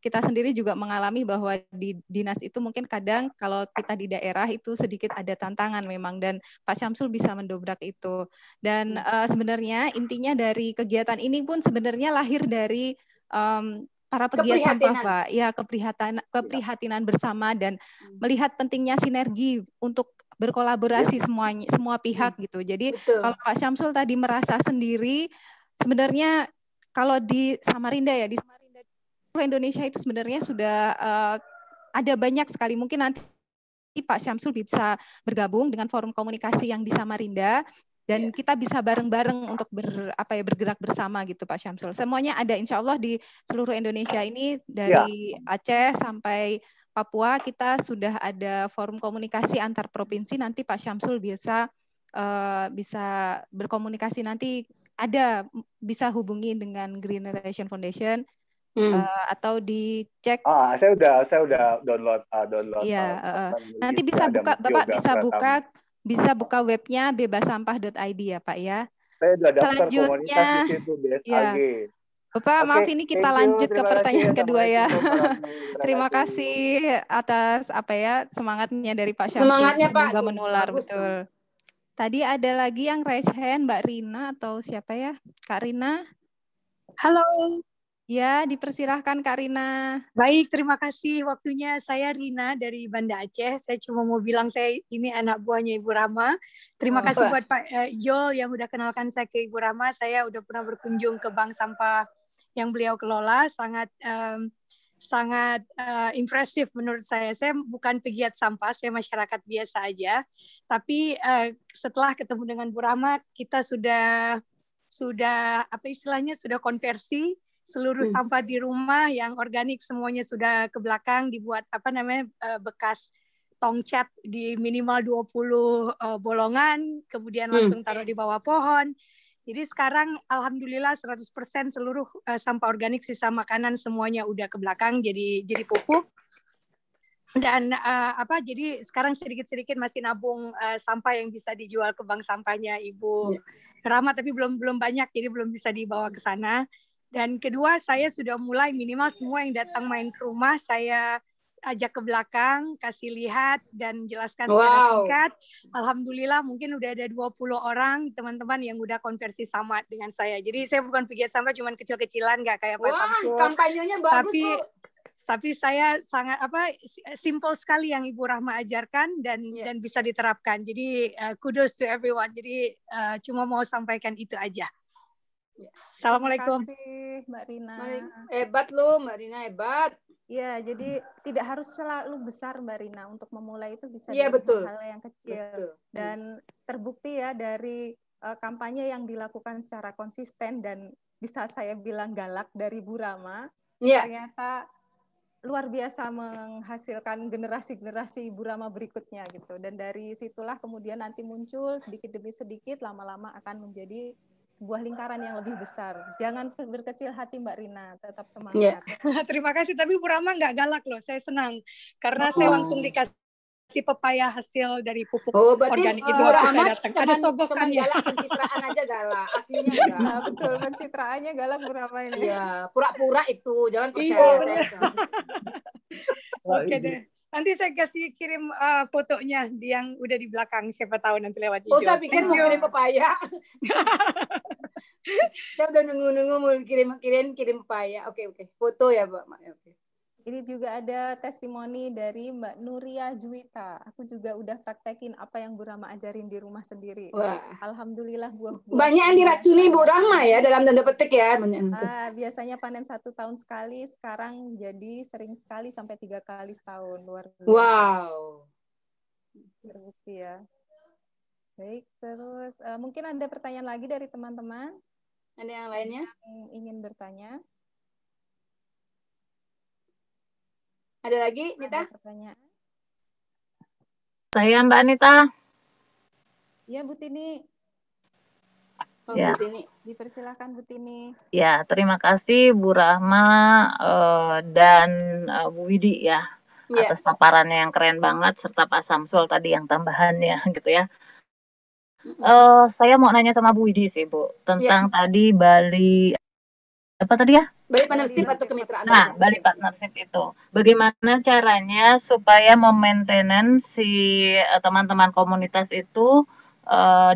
kita sendiri juga mengalami bahwa di dinas itu mungkin kadang kalau kita di daerah itu sedikit ada tantangan memang dan Pak Syamsul bisa mendobrak itu dan sebenarnya intinya dari kegiatan ini pun sebenarnya lahir dari para pegiat sampah, Pak. Ya, keprihatinan bersama dan melihat pentingnya sinergi untuk berkolaborasi semua pihak gitu. Jadi kalau Pak Syamsul tadi merasa sendiri, sebenarnya kalau di Samarinda di Indonesia itu sebenarnya sudah ada banyak sekali. Mungkin nanti Pak Syamsul bisa bergabung dengan forum komunikasi yang di Samarinda dan kita bisa bareng-bareng untuk bergerak bersama gitu Pak Syamsul. Semuanya ada insya Allah di seluruh Indonesia ini dari Aceh sampai Papua kita sudah ada forum komunikasi antar provinsi. Nanti Pak Syamsul bisa berkomunikasi nanti bisa hubungi dengan Green Generation Foundation atau dicek. Saya udah download. Nanti Bapak bisa buka webnya bebasampah.id ya Pak ya. Saya udah daftar komunitas di situ BSAG. Bapak, maaf ini kita lanjut ke pertanyaan kedua ya. Terima kasih atas semangatnya dari Pak Syamsul. Semangatnya Pak. Semoga menular betul. Tadi ada lagi yang raise hand Mbak Rina atau siapa ya? Kak Rina. Halo. Ya, dipersilahkan Kak Rina. Baik, terima kasih waktunya. Saya Rina dari Banda Aceh. Saya cuma mau bilang saya ini anak buahnya Ibu Rama. Terima kasih buat Pak Jol yang udah kenalkan saya ke Ibu Rama. Saya udah pernah berkunjung ke bank sampah yang beliau kelola. Sangat impresif menurut saya. Saya bukan pegiat sampah, saya masyarakat biasa aja. Tapi setelah ketemu dengan Bu Rama, kita sudah apa istilahnya, sudah konversi seluruh sampah di rumah yang organik semuanya sudah ke belakang, dibuat bekas tong cat di minimal 20 bolongan, kemudian langsung taruh di bawah pohon. Jadi sekarang alhamdulillah 100% seluruh sampah organik, sisa makanan semuanya udah ke belakang jadi pupuk. Dan jadi sekarang sedikit-sedikit masih nabung sampah yang bisa dijual ke bank sampahnya Ibu Rama, tapi belum banyak, jadi belum bisa dibawa ke sana. Dan kedua, saya sudah mulai minimal semua yang datang main ke rumah, saya ajak ke belakang, kasih lihat, dan jelaskan secara singkat. Alhamdulillah mungkin udah ada 20 orang teman-teman yang udah konversi sama dengan saya. Jadi saya bukan pegiat sampah, cuman kecil-kecilan, nggak kayak Pak Samsul. Kampanyenya bagus Tapi saya sangat simple sekali yang Ibu Rahma ajarkan dan bisa diterapkan. Jadi kudos to everyone. Jadi cuma mau sampaikan itu aja. Assalamualaikum. Terima kasih Mbak Rina. Hebat loh Mbak Rina, hebat. Ya, jadi tidak harus selalu besar Mbak Rina, untuk memulai itu bisa dari hal yang kecil. Dan terbukti ya dari kampanye yang dilakukan secara konsisten dan bisa saya bilang galak dari Bu Rama, ternyata luar biasa menghasilkan generasi-generasi Ibu Rama berikutnya gitu. Dan dari situlah kemudian nanti muncul sedikit demi sedikit, lama-lama akan menjadi sebuah lingkaran yang lebih besar. Jangan berkecil hati Mbak Rina, tetap semangat. Terima kasih, tapi Bu Rama nggak galak loh, saya senang. Karena saya langsung dikasih pepaya hasil dari pupuk organik itu. Rama ada sogokan ya. Galak, pencitraan aja galak, aslinya enggak. Nah, betul, pencitraannya galak Bu Rama ini. Iya, pura-pura itu, jangan percaya. Oke deh. Nanti saya kasih kirim fotonya yang udah di belakang, siapa tahu nanti lewat hijau. Saya pikir mau kirim pepaya. Saya udah nunggu mau kirim pepaya. Oke. Foto ya, Mbak. Oke. Ini juga ada testimoni dari Mbak Nuria Juwita. Aku juga udah praktekin apa yang Bu Rama ajarin di rumah sendiri. Wah. Alhamdulillah buah-buah. Banyak yang diracuni Bu Rama ya, dalam tanda petik ya. Biasanya panen 1 tahun sekali, sekarang jadi sering sekali sampai 3 kali setahun. Luar biasa. Wow. Terbukti ya. Baik, terus mungkin ada pertanyaan lagi dari teman-teman? Ada yang lainnya? Yang ingin bertanya? Ada lagi, Nita? Ada pertanyaan? Saya Mbak Anita. Ya, Bu Tini. Ya. Bu Tini. Dipersilakan Bu Tini. Ya, terima kasih Bu Rahma dan Bu Widi ya atas paparannya yang keren banget, serta Pak Samsul tadi yang tambahannya gitu ya. Saya mau nanya sama Bu Widi sih Bu tentang tadi Bali apa tadi ya? Bali Partnership atau kemitraan? Nah, Bali Partnership itu. Bagaimana caranya supaya memainten si teman-teman komunitas itu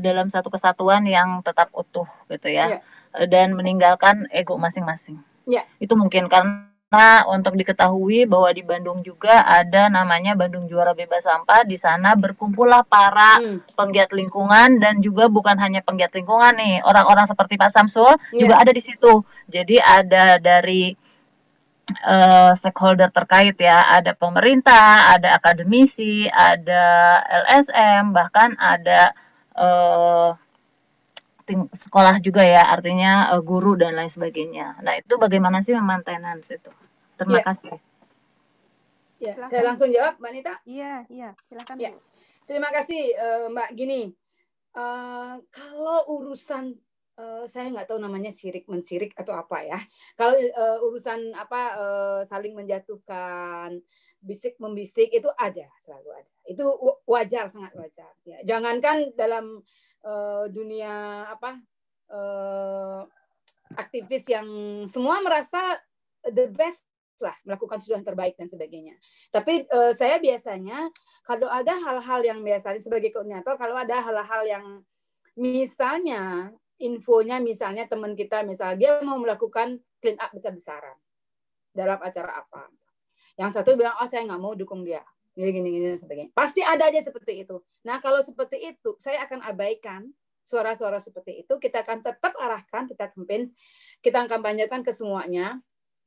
dalam satu kesatuan yang tetap utuh gitu ya. Dan meninggalkan ego masing-masing. Itu mungkin karena untuk diketahui bahwa di Bandung juga ada namanya Bandung Juara Bebas Sampah. Di sana berkumpullah para penggiat lingkungan dan juga bukan hanya penggiat lingkungan nih, orang-orang seperti Pak Samsul juga ada di situ. Jadi ada dari stakeholder terkait ya, ada pemerintah, ada akademisi, ada LSM, bahkan ada sekolah juga ya, artinya guru dan lain sebagainya. Nah, itu bagaimana sih maintenance itu? Terima kasih. Ya, saya langsung jawab, Mbak Nita. Iya, silakan. Ya. Terima kasih, Mbak. Gini, kalau urusan saya nggak tahu namanya sirik mensirik atau apa ya. Kalau urusan saling menjatuhkan, bisik membisik itu selalu ada. Itu wajar, sangat wajar. Ya, jangankan dalam dunia aktivis yang semua merasa the best lah, melakukan sudah yang terbaik dan sebagainya. Tapi saya biasanya kalau ada hal-hal yang biasanya sebagai koordinator, kalau ada hal-hal yang misalnya infonya misalnya teman kita misalnya dia mau melakukan clean up besar-besaran dalam acara apa. Yang satu bilang, oh saya nggak mau dukung dia. Gini dan sebagainya. Pasti ada aja seperti itu. Nah kalau seperti itu, saya akan abaikan suara-suara seperti itu. Kita akan tetap arahkan, kita akan kampanyekan ke semuanya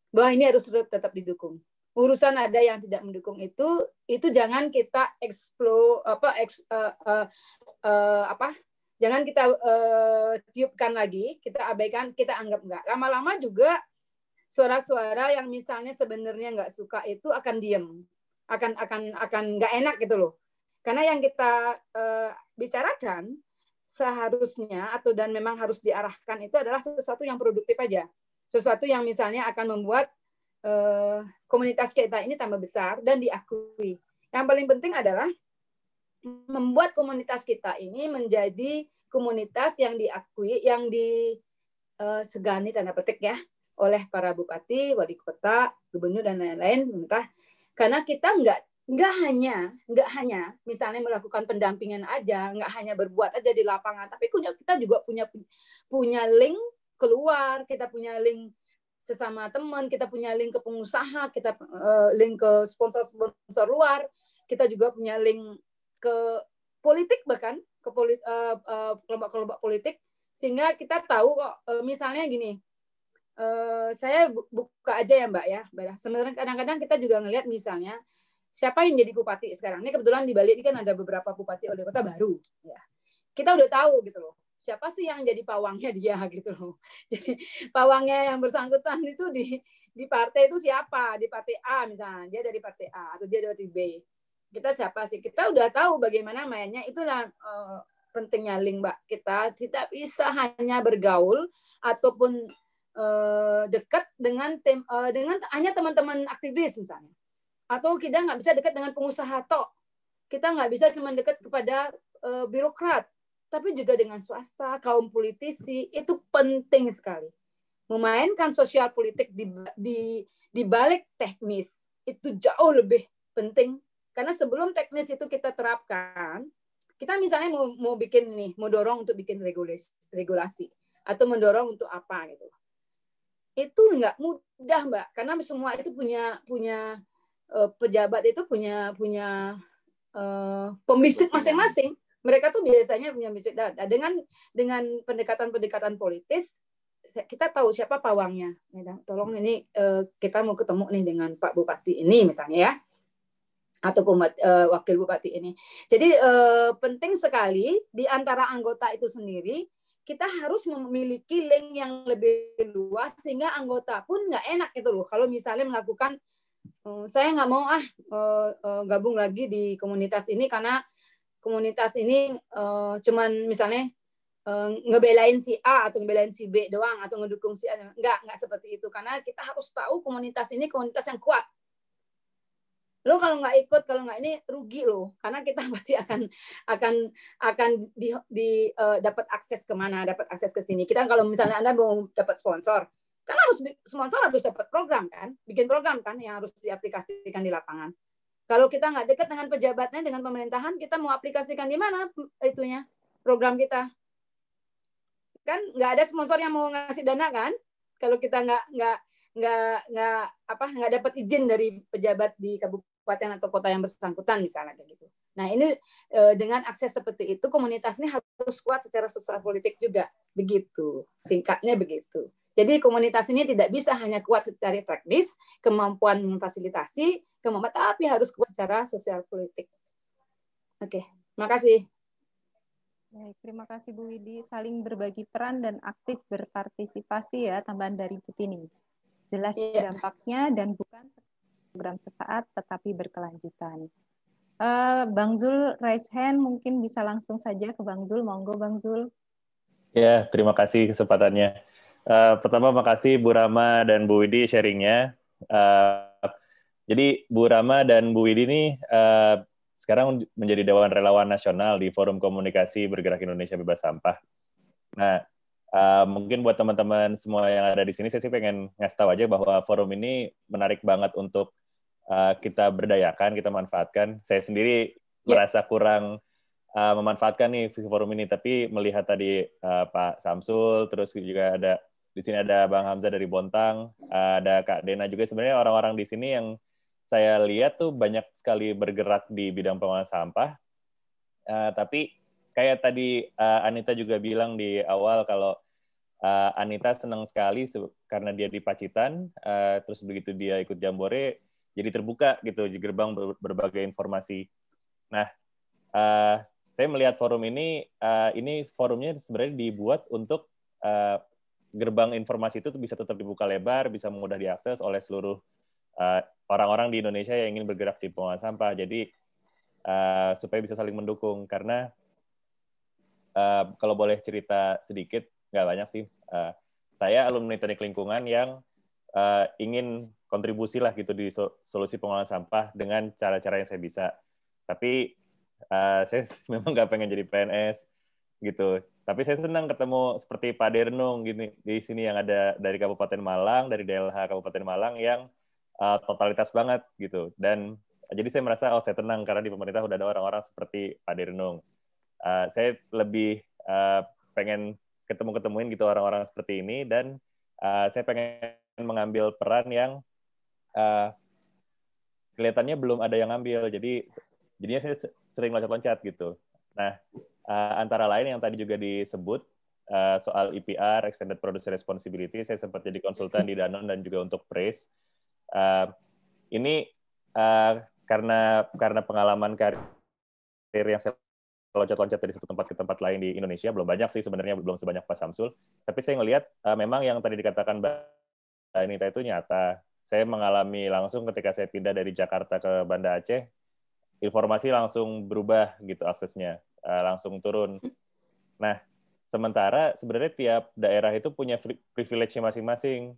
bahwa ini harus tetap didukung. Urusan ada yang tidak mendukung itu jangan kita jangan kita tiupkan lagi, kita abaikan, kita anggap enggak. Lama-lama juga suara-suara yang misalnya sebenarnya nggak suka itu akan diem, akan nggak enak gitu loh. Karena yang kita bicarakan seharusnya dan memang harus diarahkan itu adalah sesuatu yang produktif aja, sesuatu yang misalnya akan membuat komunitas kita ini tambah besar dan diakui. Yang paling penting adalah membuat komunitas kita ini menjadi komunitas yang diakui, yang disegani tanda petik ya oleh para bupati, wali kota, gubernur dan lain-lain. Karena kita nggak hanya misalnya melakukan pendampingan aja, nggak hanya berbuat aja di lapangan, tapi kita juga punya link keluar, kita punya link sesama teman, kita punya link ke pengusaha, kita link ke sponsor luar, kita juga punya link ke politik, bahkan ke kelompok-kelompok politik, sehingga kita tahu kok misalnya gini, saya buka aja ya Mbak ya. Sebenarnya kadang-kadang kita juga ngelihat misalnya siapa yang jadi bupati sekarang. Ini kebetulan di Bali ini kan ada beberapa bupati wali kota baru. Ya. Kita udah tahu gitu loh. Siapa sih yang jadi pawangnya dia gitu loh. Jadi pawangnya yang bersangkutan itu di partai itu siapa? Di partai A misalnya, dia dari partai A atau dia dari partai B. Kita siapa sih? Kita udah tahu bagaimana mainnya. Itulah pentingnya link Mbak. Kita tidak bisa hanya bergaul ataupun dekat dengan hanya teman-teman aktivis misalnya, atau kita nggak bisa dekat dengan pengusaha tok, kita nggak bisa cuma dekat kepada birokrat, tapi juga dengan swasta, kaum politisi. Itu penting sekali. Memainkan sosial politik di balik teknis itu jauh lebih penting, karena sebelum teknis itu kita terapkan, kita misalnya mau bikin nih, mau dorong untuk bikin regulasi atau mendorong untuk apa gitu. Itu nggak mudah Mbak, karena semua itu punya pejabat itu punya pembisik masing-masing. Mereka tuh biasanya punya pembisik. Dengan pendekatan politis, kita tahu siapa pawangnya. Tolong ini kita mau ketemu nih dengan Pak Bupati ini misalnya ya, atau wakil bupati ini. Jadi penting sekali di antara anggota itu sendiri, kita harus memiliki link yang lebih luas sehingga anggota pun nggak enak gitu loh. Kalau misalnya melakukan, saya nggak mau gabung lagi di komunitas ini karena komunitas ini cuman misalnya ngebelain si A atau ngebelain si B doang atau ngedukung si A. Nggak seperti itu. Karena kita harus tahu komunitas ini komunitas yang kuat. Lo kalau nggak ikut, kalau nggak ini rugi lo, karena kita pasti akan dapat akses kemana, dapat akses ke sini. Kita kalau misalnya Anda mau dapat sponsor, kan sponsor harus dapat program kan, bikin program kan yang harus diaplikasikan di lapangan. Kalau kita nggak dekat dengan pejabatnya, dengan pemerintahan, kita mau aplikasikan di mana itunya program kita? Kan nggak ada sponsor yang mau ngasih dana kan? Kalau kita nggak dapat izin dari pejabat di kabupaten atau kota yang bersangkutan misalnya kayak gitu. Nah ini dengan akses seperti itu komunitas ini harus kuat secara sosial politik juga, begitu singkatnya begitu. Jadi komunitas ini tidak bisa hanya kuat secara teknis, kemampuan memfasilitasi, tapi harus kuat secara sosial politik. Oke, makasih. Baik, terima kasih Bu Widi. Saling berbagi peran dan aktif berpartisipasi ya, tambahan dari Bu Tini. Jelas dampaknya dan bukan program sesaat tetapi berkelanjutan. Bang Zul raise hand, mungkin bisa langsung saja ke Bang Zul. Monggo Bang Zul. Ya, terima kasih kesempatannya. Pertama, makasih Bu Rama dan Bu Widi sharingnya. Jadi Bu Rama dan Bu Widi ini sekarang menjadi Dewan Relawan Nasional di Forum Komunikasi Bergerak Indonesia Bebas Sampah. Nah, mungkin buat teman-teman semua yang ada di sini, saya sih pengen ngasih tahu aja bahwa forum ini menarik banget untuk kita berdayakan, kita manfaatkan. Saya sendiri merasa kurang memanfaatkan nih forum ini. Tapi melihat tadi Pak Samsul, terus juga ada di sini ada Bang Hamzah dari Bontang, ada Kak Dena juga. Sebenarnya orang-orang di sini yang saya lihat tuh banyak sekali bergerak di bidang pengelolaan sampah. Tapi kayak tadi Anita juga bilang di awal kalau Anita senang sekali karena dia di Pacitan, terus begitu dia ikut Jambore, jadi terbuka gitu di gerbang berbagai informasi. Nah, saya melihat forum ini forumnya sebenarnya dibuat untuk gerbang informasi itu bisa tetap dibuka lebar, bisa mudah diakses oleh seluruh orang-orang di Indonesia yang ingin bergerak di pengelolaan sampah. Jadi supaya bisa saling mendukung. Karena kalau boleh cerita sedikit, nggak banyak sih. Saya alumni teknik lingkungan yang ingin kontribusi lah gitu di solusi pengelolaan sampah dengan cara-cara yang saya bisa. Tapi saya memang nggak pengen jadi PNS gitu. Tapi saya senang ketemu seperti Pak Dernung gini di sini yang ada dari Kabupaten Malang, dari DLH Kabupaten Malang yang totalitas banget gitu. Dan jadi saya merasa saya tenang karena di pemerintah udah ada orang-orang seperti Pak Dernung. Saya lebih pengen ketemu-ketemuin gitu orang-orang seperti ini, dan saya pengen mengambil peran yang kelihatannya belum ada yang ngambil. Jadinya saya sering loncat-loncat gitu. Nah, antara lain yang tadi juga disebut soal EPR, Extended Producer Responsibility, saya sempat jadi konsultan di Danone dan juga untuk Praise. Ini karena pengalaman karir yang saya loncat-loncat dari satu tempat ke tempat lain di Indonesia, belum banyak sih sebenarnya, belum sebanyak Pak Samsul. Tapi saya ngelihat memang yang tadi dikatakan Mbak Anita itu nyata. Saya mengalami langsung ketika saya pindah dari Jakarta ke Banda Aceh, informasi langsung berubah gitu aksesnya, langsung turun. Nah, sementara sebenarnya tiap daerah itu punya privilege-nya masing-masing.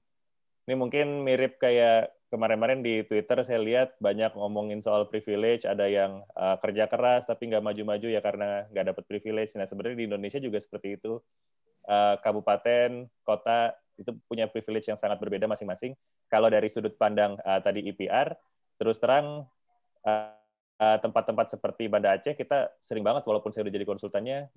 Ini mungkin mirip kayak kemarin-kemarin di Twitter saya lihat banyak ngomongin soal privilege, ada yang kerja keras tapi nggak maju-maju ya karena nggak dapat privilege. Nah, sebenarnya di Indonesia juga seperti itu. Kabupaten, kota itu punya privilege yang sangat berbeda masing-masing. Kalau dari sudut pandang tadi EPR, terus terang tempat-tempat seperti Banda Aceh kita sering banget, walaupun saya udah jadi konsultannya,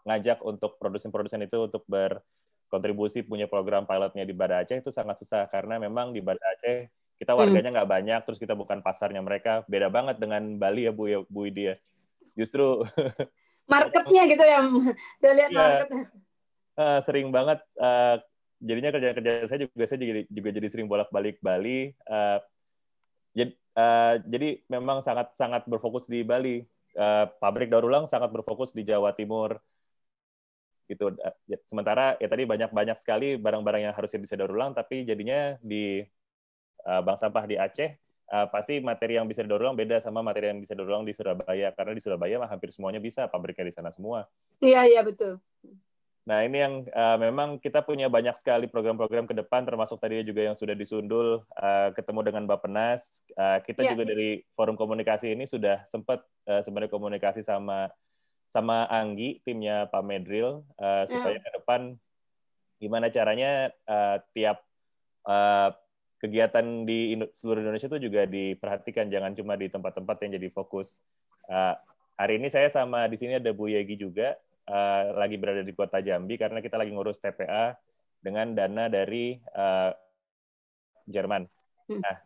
ngajak untuk produsen-produsen itu untuk berkontribusi punya program pilotnya di Banda Aceh itu sangat susah karena memang di Banda Aceh kita warganya nggak banyak, terus kita bukan pasarnya mereka. Beda banget dengan Bali ya Bu Widya. Justru marketnya gitu ya, saya lihat ya, marketnya. Sering banget. Jadinya kerjaan saya juga jadi sering bolak-balik Bali. Jadi memang sangat berfokus di Bali. Pabrik daur ulang sangat berfokus di Jawa Timur. Gitu. Sementara ya tadi banyak sekali barang-barang yang harusnya bisa daur ulang, tapi jadinya di bank sampah di Aceh pasti materi yang bisa daur ulang beda sama materi yang bisa daur ulang di Surabaya, karena di Surabaya hampir semuanya bisa, pabriknya di sana semua. Iya betul. Nah, ini yang memang kita punya banyak sekali program-program ke depan, termasuk tadi juga yang sudah disundul, ketemu dengan Bappenas. Kita juga dari forum komunikasi ini sudah sempat sebenarnya komunikasi sama Anggi, timnya Pak Medril, supaya ke depan gimana caranya tiap kegiatan di seluruh Indonesia itu juga diperhatikan, jangan cuma di tempat-tempat yang jadi fokus. Hari ini saya sama di sini ada Bu Yegi juga, lagi berada di Kota Jambi karena kita lagi ngurus TPA dengan dana dari Jerman. Nah,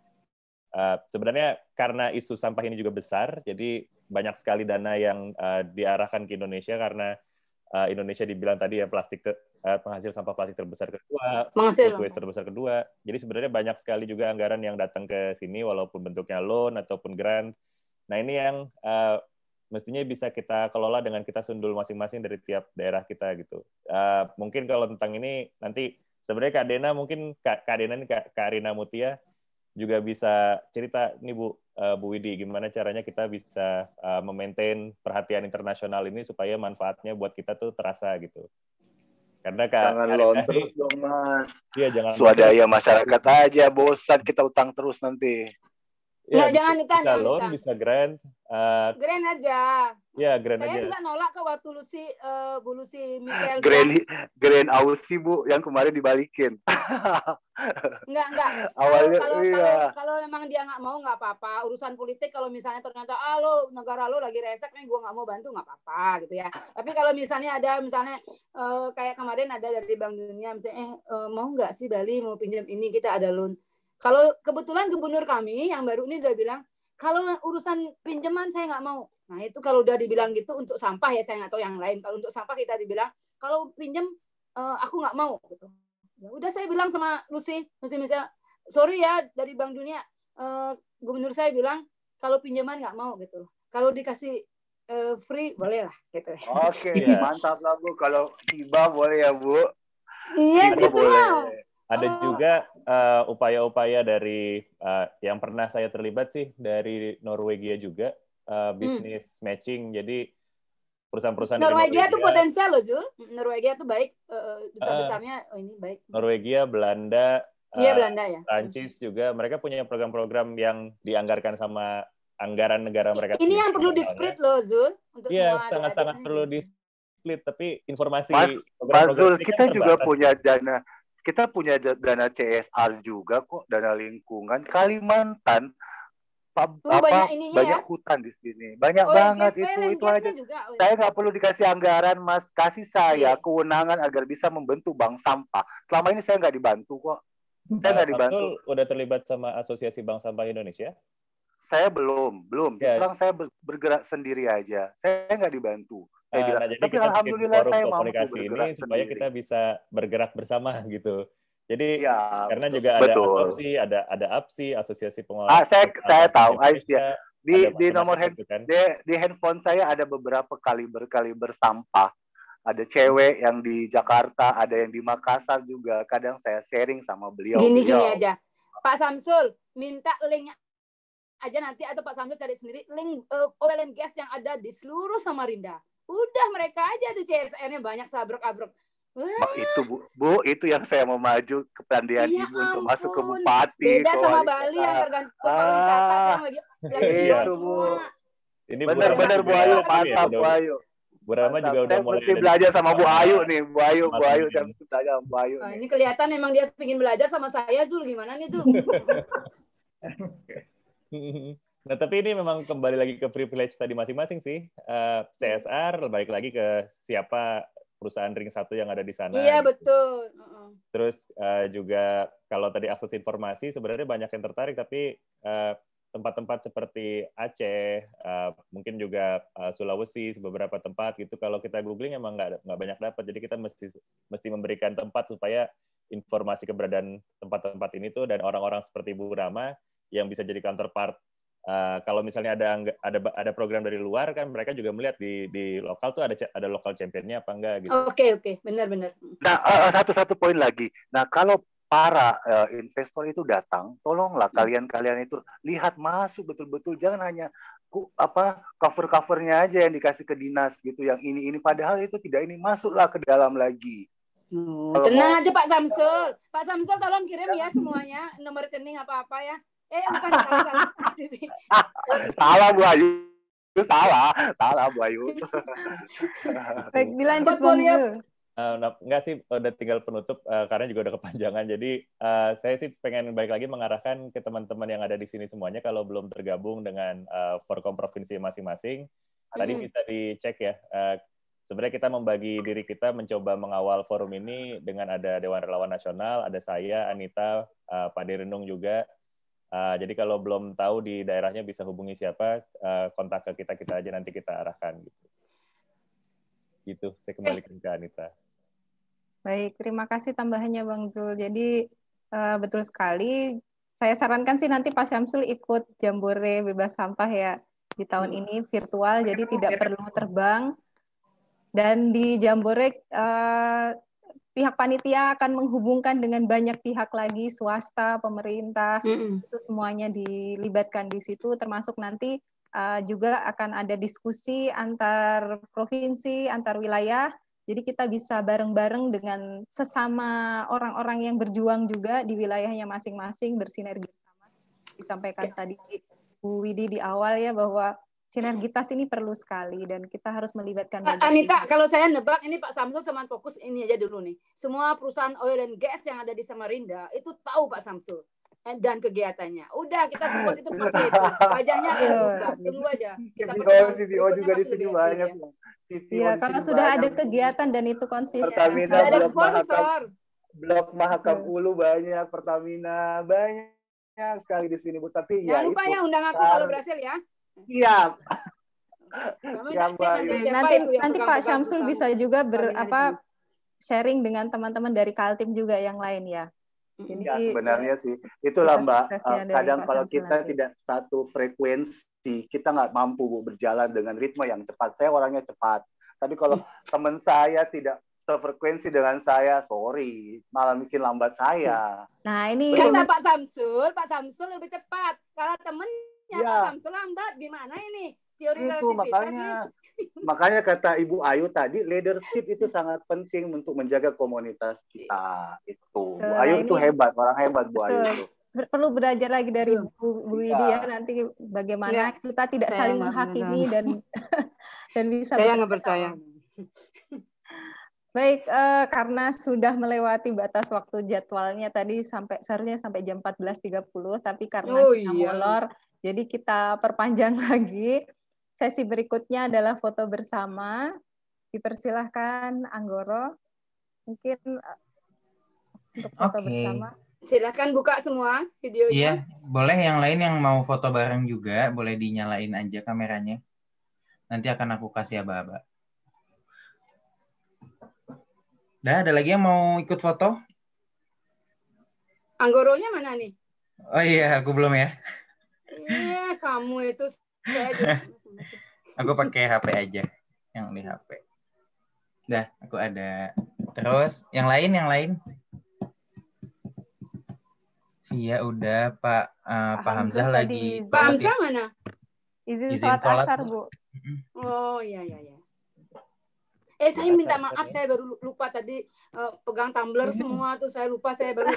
sebenarnya karena isu sampah ini juga besar, jadi banyak sekali dana yang diarahkan ke Indonesia karena Indonesia dibilang tadi ya penghasil sampah plastik terbesar kedua, food waste terbesar kedua. Jadi sebenarnya banyak sekali juga anggaran yang datang ke sini walaupun bentuknya loan ataupun grant. Nah, ini yang mestinya bisa kita kelola dengan kita sundul masing-masing dari tiap daerah kita gitu. Mungkin kalau tentang ini nanti sebenarnya Kak Dena, mungkin Kak Dena ini Kak Arina Mutia juga bisa cerita nih Bu Widi, gimana caranya kita bisa memaintain perhatian internasional ini supaya manfaatnya buat kita tuh terasa gitu. Karena jangan loan terus dong Mas. Iya, jangan swadaya masyarakat aja, bosan kita utang terus nanti. Ya, jangan bisa loan, bisa grant. Grant aja. Ya, grant saya aja. juga nolak ke waktu Bu Lucy Michelle Grant Aussie Bu yang kemarin dibalikin. Enggak. Awalnya Kalau memang dia nggak mau nggak apa-apa. Urusan politik kalau misalnya ternyata lo negara lo lagi resek nih, gue nggak mau bantu nggak apa-apa gitu ya. Tapi kalau misalnya ada kayak kemarin ada dari Bank Dunia misalnya mau nggak sih Bali mau pinjam ini, kita ada loan. Kalau kebetulan gubernur kami yang baru ini udah bilang kalau urusan pinjaman saya nggak mau. Nah itu kalau udah dibilang gitu untuk sampah ya, saya nggak tahu yang lain. Kalau untuk sampah kita dibilang kalau pinjam aku nggak mau gitu. Ya udah saya bilang sama Lucy misalnya sorry ya dari Bank Dunia, gubernur saya bilang kalau pinjaman nggak mau gitu. Kalau dikasih free boleh lah gitu. Oke, mantap lah Bu. Kalau tiba boleh ya Bu. Iya gitu loh. Ada juga upaya-upaya dari yang pernah saya terlibat sih dari Norwegia juga, bisnis matching. Jadi perusahaan-perusahaan Norwegia itu potensial loh Zul. Norwegia itu baik, duta besarnya ini baik. Norwegia, Belanda, Belanda ya. Prancis juga, mereka punya program-program yang dianggarkan sama anggaran negara mereka. Ini yang perlu di-split loh Zul. Iya, sangat-sangat perlu di-split. Tapi informasi Mas Zul, kita juga punya dana. Kita punya dana CSR juga kok, dana lingkungan. Kalimantan banyak hutan di sini, banyak banget itu aja. Saya nggak perlu dikasih anggaran, Mas, kasih saya kewenangan agar bisa membentuk bank sampah. Selama ini saya nggak dibantu kok. Saya nggak dibantu. Udah terlibat sama Asosiasi Bank Sampah Indonesia? Saya belum. Terus terang saya bergerak sendiri aja. Saya nggak dibantu. Saya bilang, tapi alhamdulillah saya mampu bergerak ini supaya sendiri. kita bisa bergerak bersama gitu. Jadi karena betul, juga ada APSI, ada APSI, Asosiasi Pengelola. Saya tahu, Aisyah. Di nomor di handphone saya ada beberapa kaliber sampah. Ada cewek yang di Jakarta, ada yang di Makassar juga. Kadang saya sharing sama beliau. Gini aja, Pak Samsul minta link aja nanti, atau Pak Samsul cari sendiri link oil and gas yang ada di seluruh Samarinda. Udah mereka aja tuh CSR-nya banyak sabrok-abrok. Itu Bu, itu yang saya mau maju ke Pandian Ibu untuk masuk ke Bupati. Beda sama Bali yang tergantung pariwisata. Saya lagi itu Bu. Ini benar-benar Bu Ayu, mantap Bu Ayu. Bu Rama juga udah mulai belajar sama Bu Ayu nih, Bu Ayu saya mesti belajar sama Bu Ayu. Ini kelihatan memang dia ingin belajar sama saya, Zul. Gimana nih Zul? Nah, tapi ini memang kembali lagi ke privilege tadi masing-masing sih. CSR, balik lagi ke siapa perusahaan ring 1 yang ada di sana. Iya, gitu. Betul. Terus juga kalau tadi akses informasi, sebenarnya banyak yang tertarik, tapi tempat-tempat seperti Aceh, mungkin juga Sulawesi, beberapa tempat gitu, kalau kita googling emang nggak banyak dapat. Jadi kita mesti memberikan tempat supaya informasi keberadaan tempat-tempat ini tuh, dan orang-orang seperti Bu Rama yang bisa jadi counterpart. Kalau misalnya ada program dari luar kan, mereka juga melihat di lokal tuh ada lokal championnya apa enggak gitu. Oke, benar. Nah, satu poin lagi. Nah, kalau para investor itu datang, tolonglah kalian itu lihat masuk betul-betul, jangan hanya cover-covernya aja yang dikasih ke dinas gitu, yang ini padahal itu tidak, ini masuklah ke dalam lagi. Tenang aja Pak Samsul. Pak Samsul tolong kirim ya semuanya, nomor rekening apa-apa ya. Bukan, salah Bu Ayu. Salah Bu Ayu. Baik, dilanjut Bang Zul. Enggak sih, udah tinggal penutup karena juga udah kepanjangan. Jadi saya sih pengen balik lagi mengarahkan ke teman-teman yang ada di sini semuanya, kalau belum tergabung dengan Forkom provinsi masing-masing, tadi bisa dicek ya. Sebenarnya kita membagi diri kita mencoba mengawal forum ini dengan ada Dewan Relawan Nasional, ada saya, Anita, Pak Direnung juga. Jadi kalau belum tahu di daerahnya bisa hubungi siapa, kontak ke kita aja, nanti kita arahkan gitu. Gitu, saya kembalikan ke Anita. Baik, terima kasih tambahannya Bang Zul. Jadi betul sekali. Saya sarankan sih nanti Pak Syamsul ikut Jambore Bebas Sampah ya di tahun ini virtual, jadi tidak perlu terbang. Dan di Jambore pihak panitia akan menghubungkan dengan banyak pihak lagi, swasta, pemerintah, itu semuanya dilibatkan di situ, termasuk nanti juga akan ada diskusi antar provinsi, antar wilayah, jadi kita bisa bareng-bareng dengan sesama orang-orang yang berjuang juga di wilayahnya masing-masing, bersinergi bersama. disampaikan tadi Bu Widi di awal ya, bahwa sinergitas ini perlu sekali dan kita harus melibatkan banyak Anita, kalau saya nebak ini Pak Samsul sama fokus ini aja dulu nih. Semua perusahaan oil and gas yang ada di Samarinda itu tahu Pak Samsul dan kegiatannya. Udah kita support itu pasti itu. Wajahnya akan berubah. Tunggu aja. Kita CTO juga di sini banyak. Iya, kalau sudah ada kegiatan dan itu konsisten. Pertamina, ada sponsor. Blok Mahakam Ulu banyak, Pertamina banyak sekali di sini Bu. Tapi jangan lupa ya undang aku kalau berhasil ya. Siap. Nanti Pak Syamsul bisa juga sharing dengan teman-teman dari Kaltim juga yang lain ya. Jadi, ya sebenarnya sih itulah Mbak. Kadang kalau kita tidak satu frekuensi, kita nggak mampu Bu berjalan dengan ritme yang cepat. Saya orangnya cepat. Tapi kalau teman saya tidak sefrekuensi dengan saya, sorry, malah bikin lambat saya. Nah ini kata Pak Samsul lebih cepat. Kalau temennya Pak Samsul lambat, gimana ini? Teori itu makanya kata Ibu Ayu tadi, leadership itu sangat penting untuk menjaga komunitas kita. Itu Bu Ayu itu hebat, orang hebat Bu Ayu itu. Perlu belajar lagi dari Bu Widi ya, nanti bagaimana kita tidak saling menghakimi dan bisa. Saya nggak percaya. Baik, karena sudah melewati batas waktu jadwalnya tadi seharusnya sampai jam 14.30, tapi karena kita molor, jadi kita perpanjang lagi. Sesi berikutnya adalah foto bersama. Dipersilahkan Anggoro, mungkin untuk foto bersama. Silahkan buka semua videonya. Iya, boleh yang lain yang mau foto bareng juga, boleh dinyalain aja kameranya. Nanti akan aku kasih aba-aba. Ada lagi yang mau ikut foto? Anggoronya mana nih? Oh iya, aku belum ya. Kamu itu aku pakai HP aja, yang di HP. Dah, aku ada. Terus yang lain? Iya udah Pak Hamzah lagi. Pak Hamzah mana? Izin sholat asar Bu. Oh iya. Saya minta maaf, saya baru lupa tadi pegang tumbler semua tuh saya lupa, setelah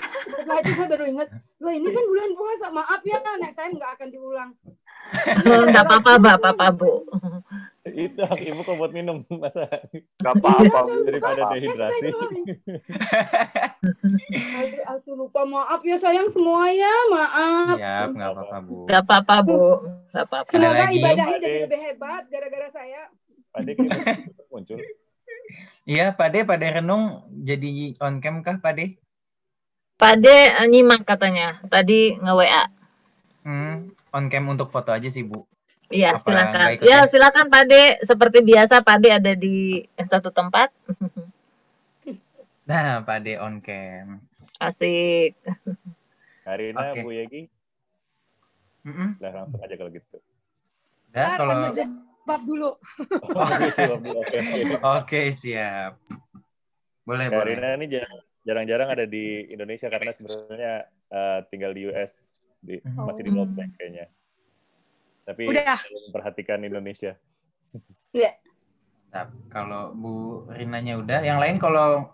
itu saya baru ingat, loh ini kan bulan puasa, maaf ya, next time nggak akan diulang. Nggak apa-apa Bu. Itu hak ibu kok buat minum masa. Nggak apa-apa daripada dehidrasi. Aku lupa, maaf ya sayang semua ya, maaf. Siap, nggak apa-apa Bu. Nggak apa-apa Bu, nggak apa-apa. Semoga ibadahnya jadi lebih hebat gara-gara saya. Pade muncul. Iya, Pade renung jadi on cam kah Pade? Pade nyimak katanya, tadi nge-WA. On cam untuk foto aja sih Bu. Iya, silakan. Ya, silakan Pade. Seperti biasa Pade ada di satu tempat. Nah, Pade on cam. Asik. Karina, Bu Yegi. Lah langsung aja kalau gitu. Nah, kalau jawab dulu. Oke, siap. Boleh. Karina ini jarang-jarang ada di Indonesia karena sebenarnya tinggal di US, masih di lockdown kayaknya. Tapi memperhatikan Indonesia. Iya. Kalau Bu Rinanya udah, yang lain kalau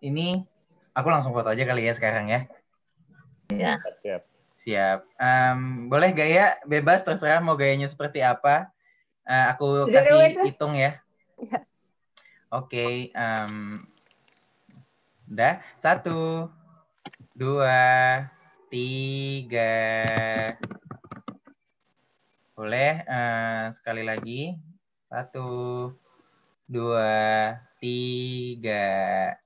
ini aku langsung foto aja kali ya sekarang ya. Iya. Siap. Boleh gaya bebas, terserah mau gayanya seperti apa. Aku kasih hitung ya. Oke. Udah. 1, 2, 3. Boleh sekali lagi. 1, 2, 3.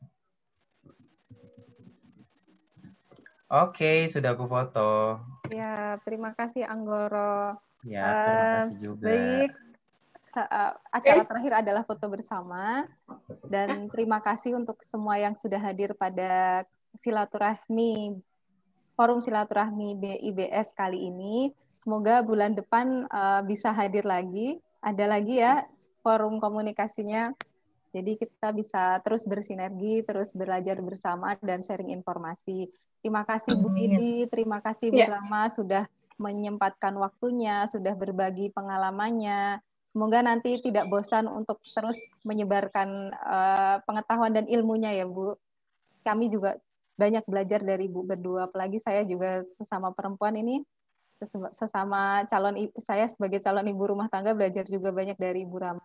Oke, sudah aku foto. Ya, terima kasih Anggoro. Ya, terima kasih juga. Baik, acara terakhir adalah foto bersama. Dan terima kasih untuk semua yang sudah hadir pada Forum Silaturahmi BIBS kali ini. Semoga bulan depan bisa hadir lagi. Ada lagi ya forum komunikasinya. Jadi kita bisa terus bersinergi, terus belajar bersama, dan sharing informasi. Terima kasih Bu Widi, terima kasih Bu Rama sudah menyempatkan waktunya, sudah berbagi pengalamannya. Semoga nanti tidak bosan untuk terus menyebarkan pengetahuan dan ilmunya ya Bu. Kami juga banyak belajar dari Bu berdua, apalagi saya juga sesama perempuan ini sesama saya sebagai calon ibu rumah tangga belajar juga banyak dari Ibu Rama.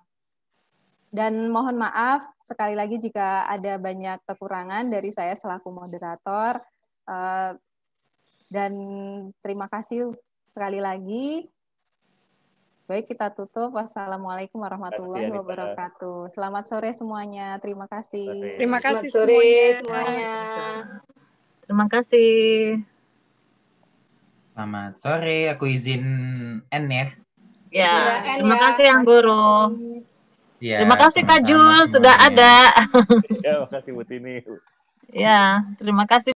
Dan mohon maaf sekali lagi jika ada banyak kekurangan dari saya selaku moderator. Dan terima kasih sekali lagi. Baik, kita tutup. Wassalamualaikum warahmatullahi wabarakatuh. Selamat sore semuanya. Terima kasih. Terima kasih Selamat sore semuanya. Terima kasih. Selamat sore, aku izin end ya. Ya, Ya, terima ya. kasih yang guru. Ya, Terima kasih Kak sama-sama Jul sudah semuanya. ada. Ya, makasih Bu Tini. Ya, terima kasih.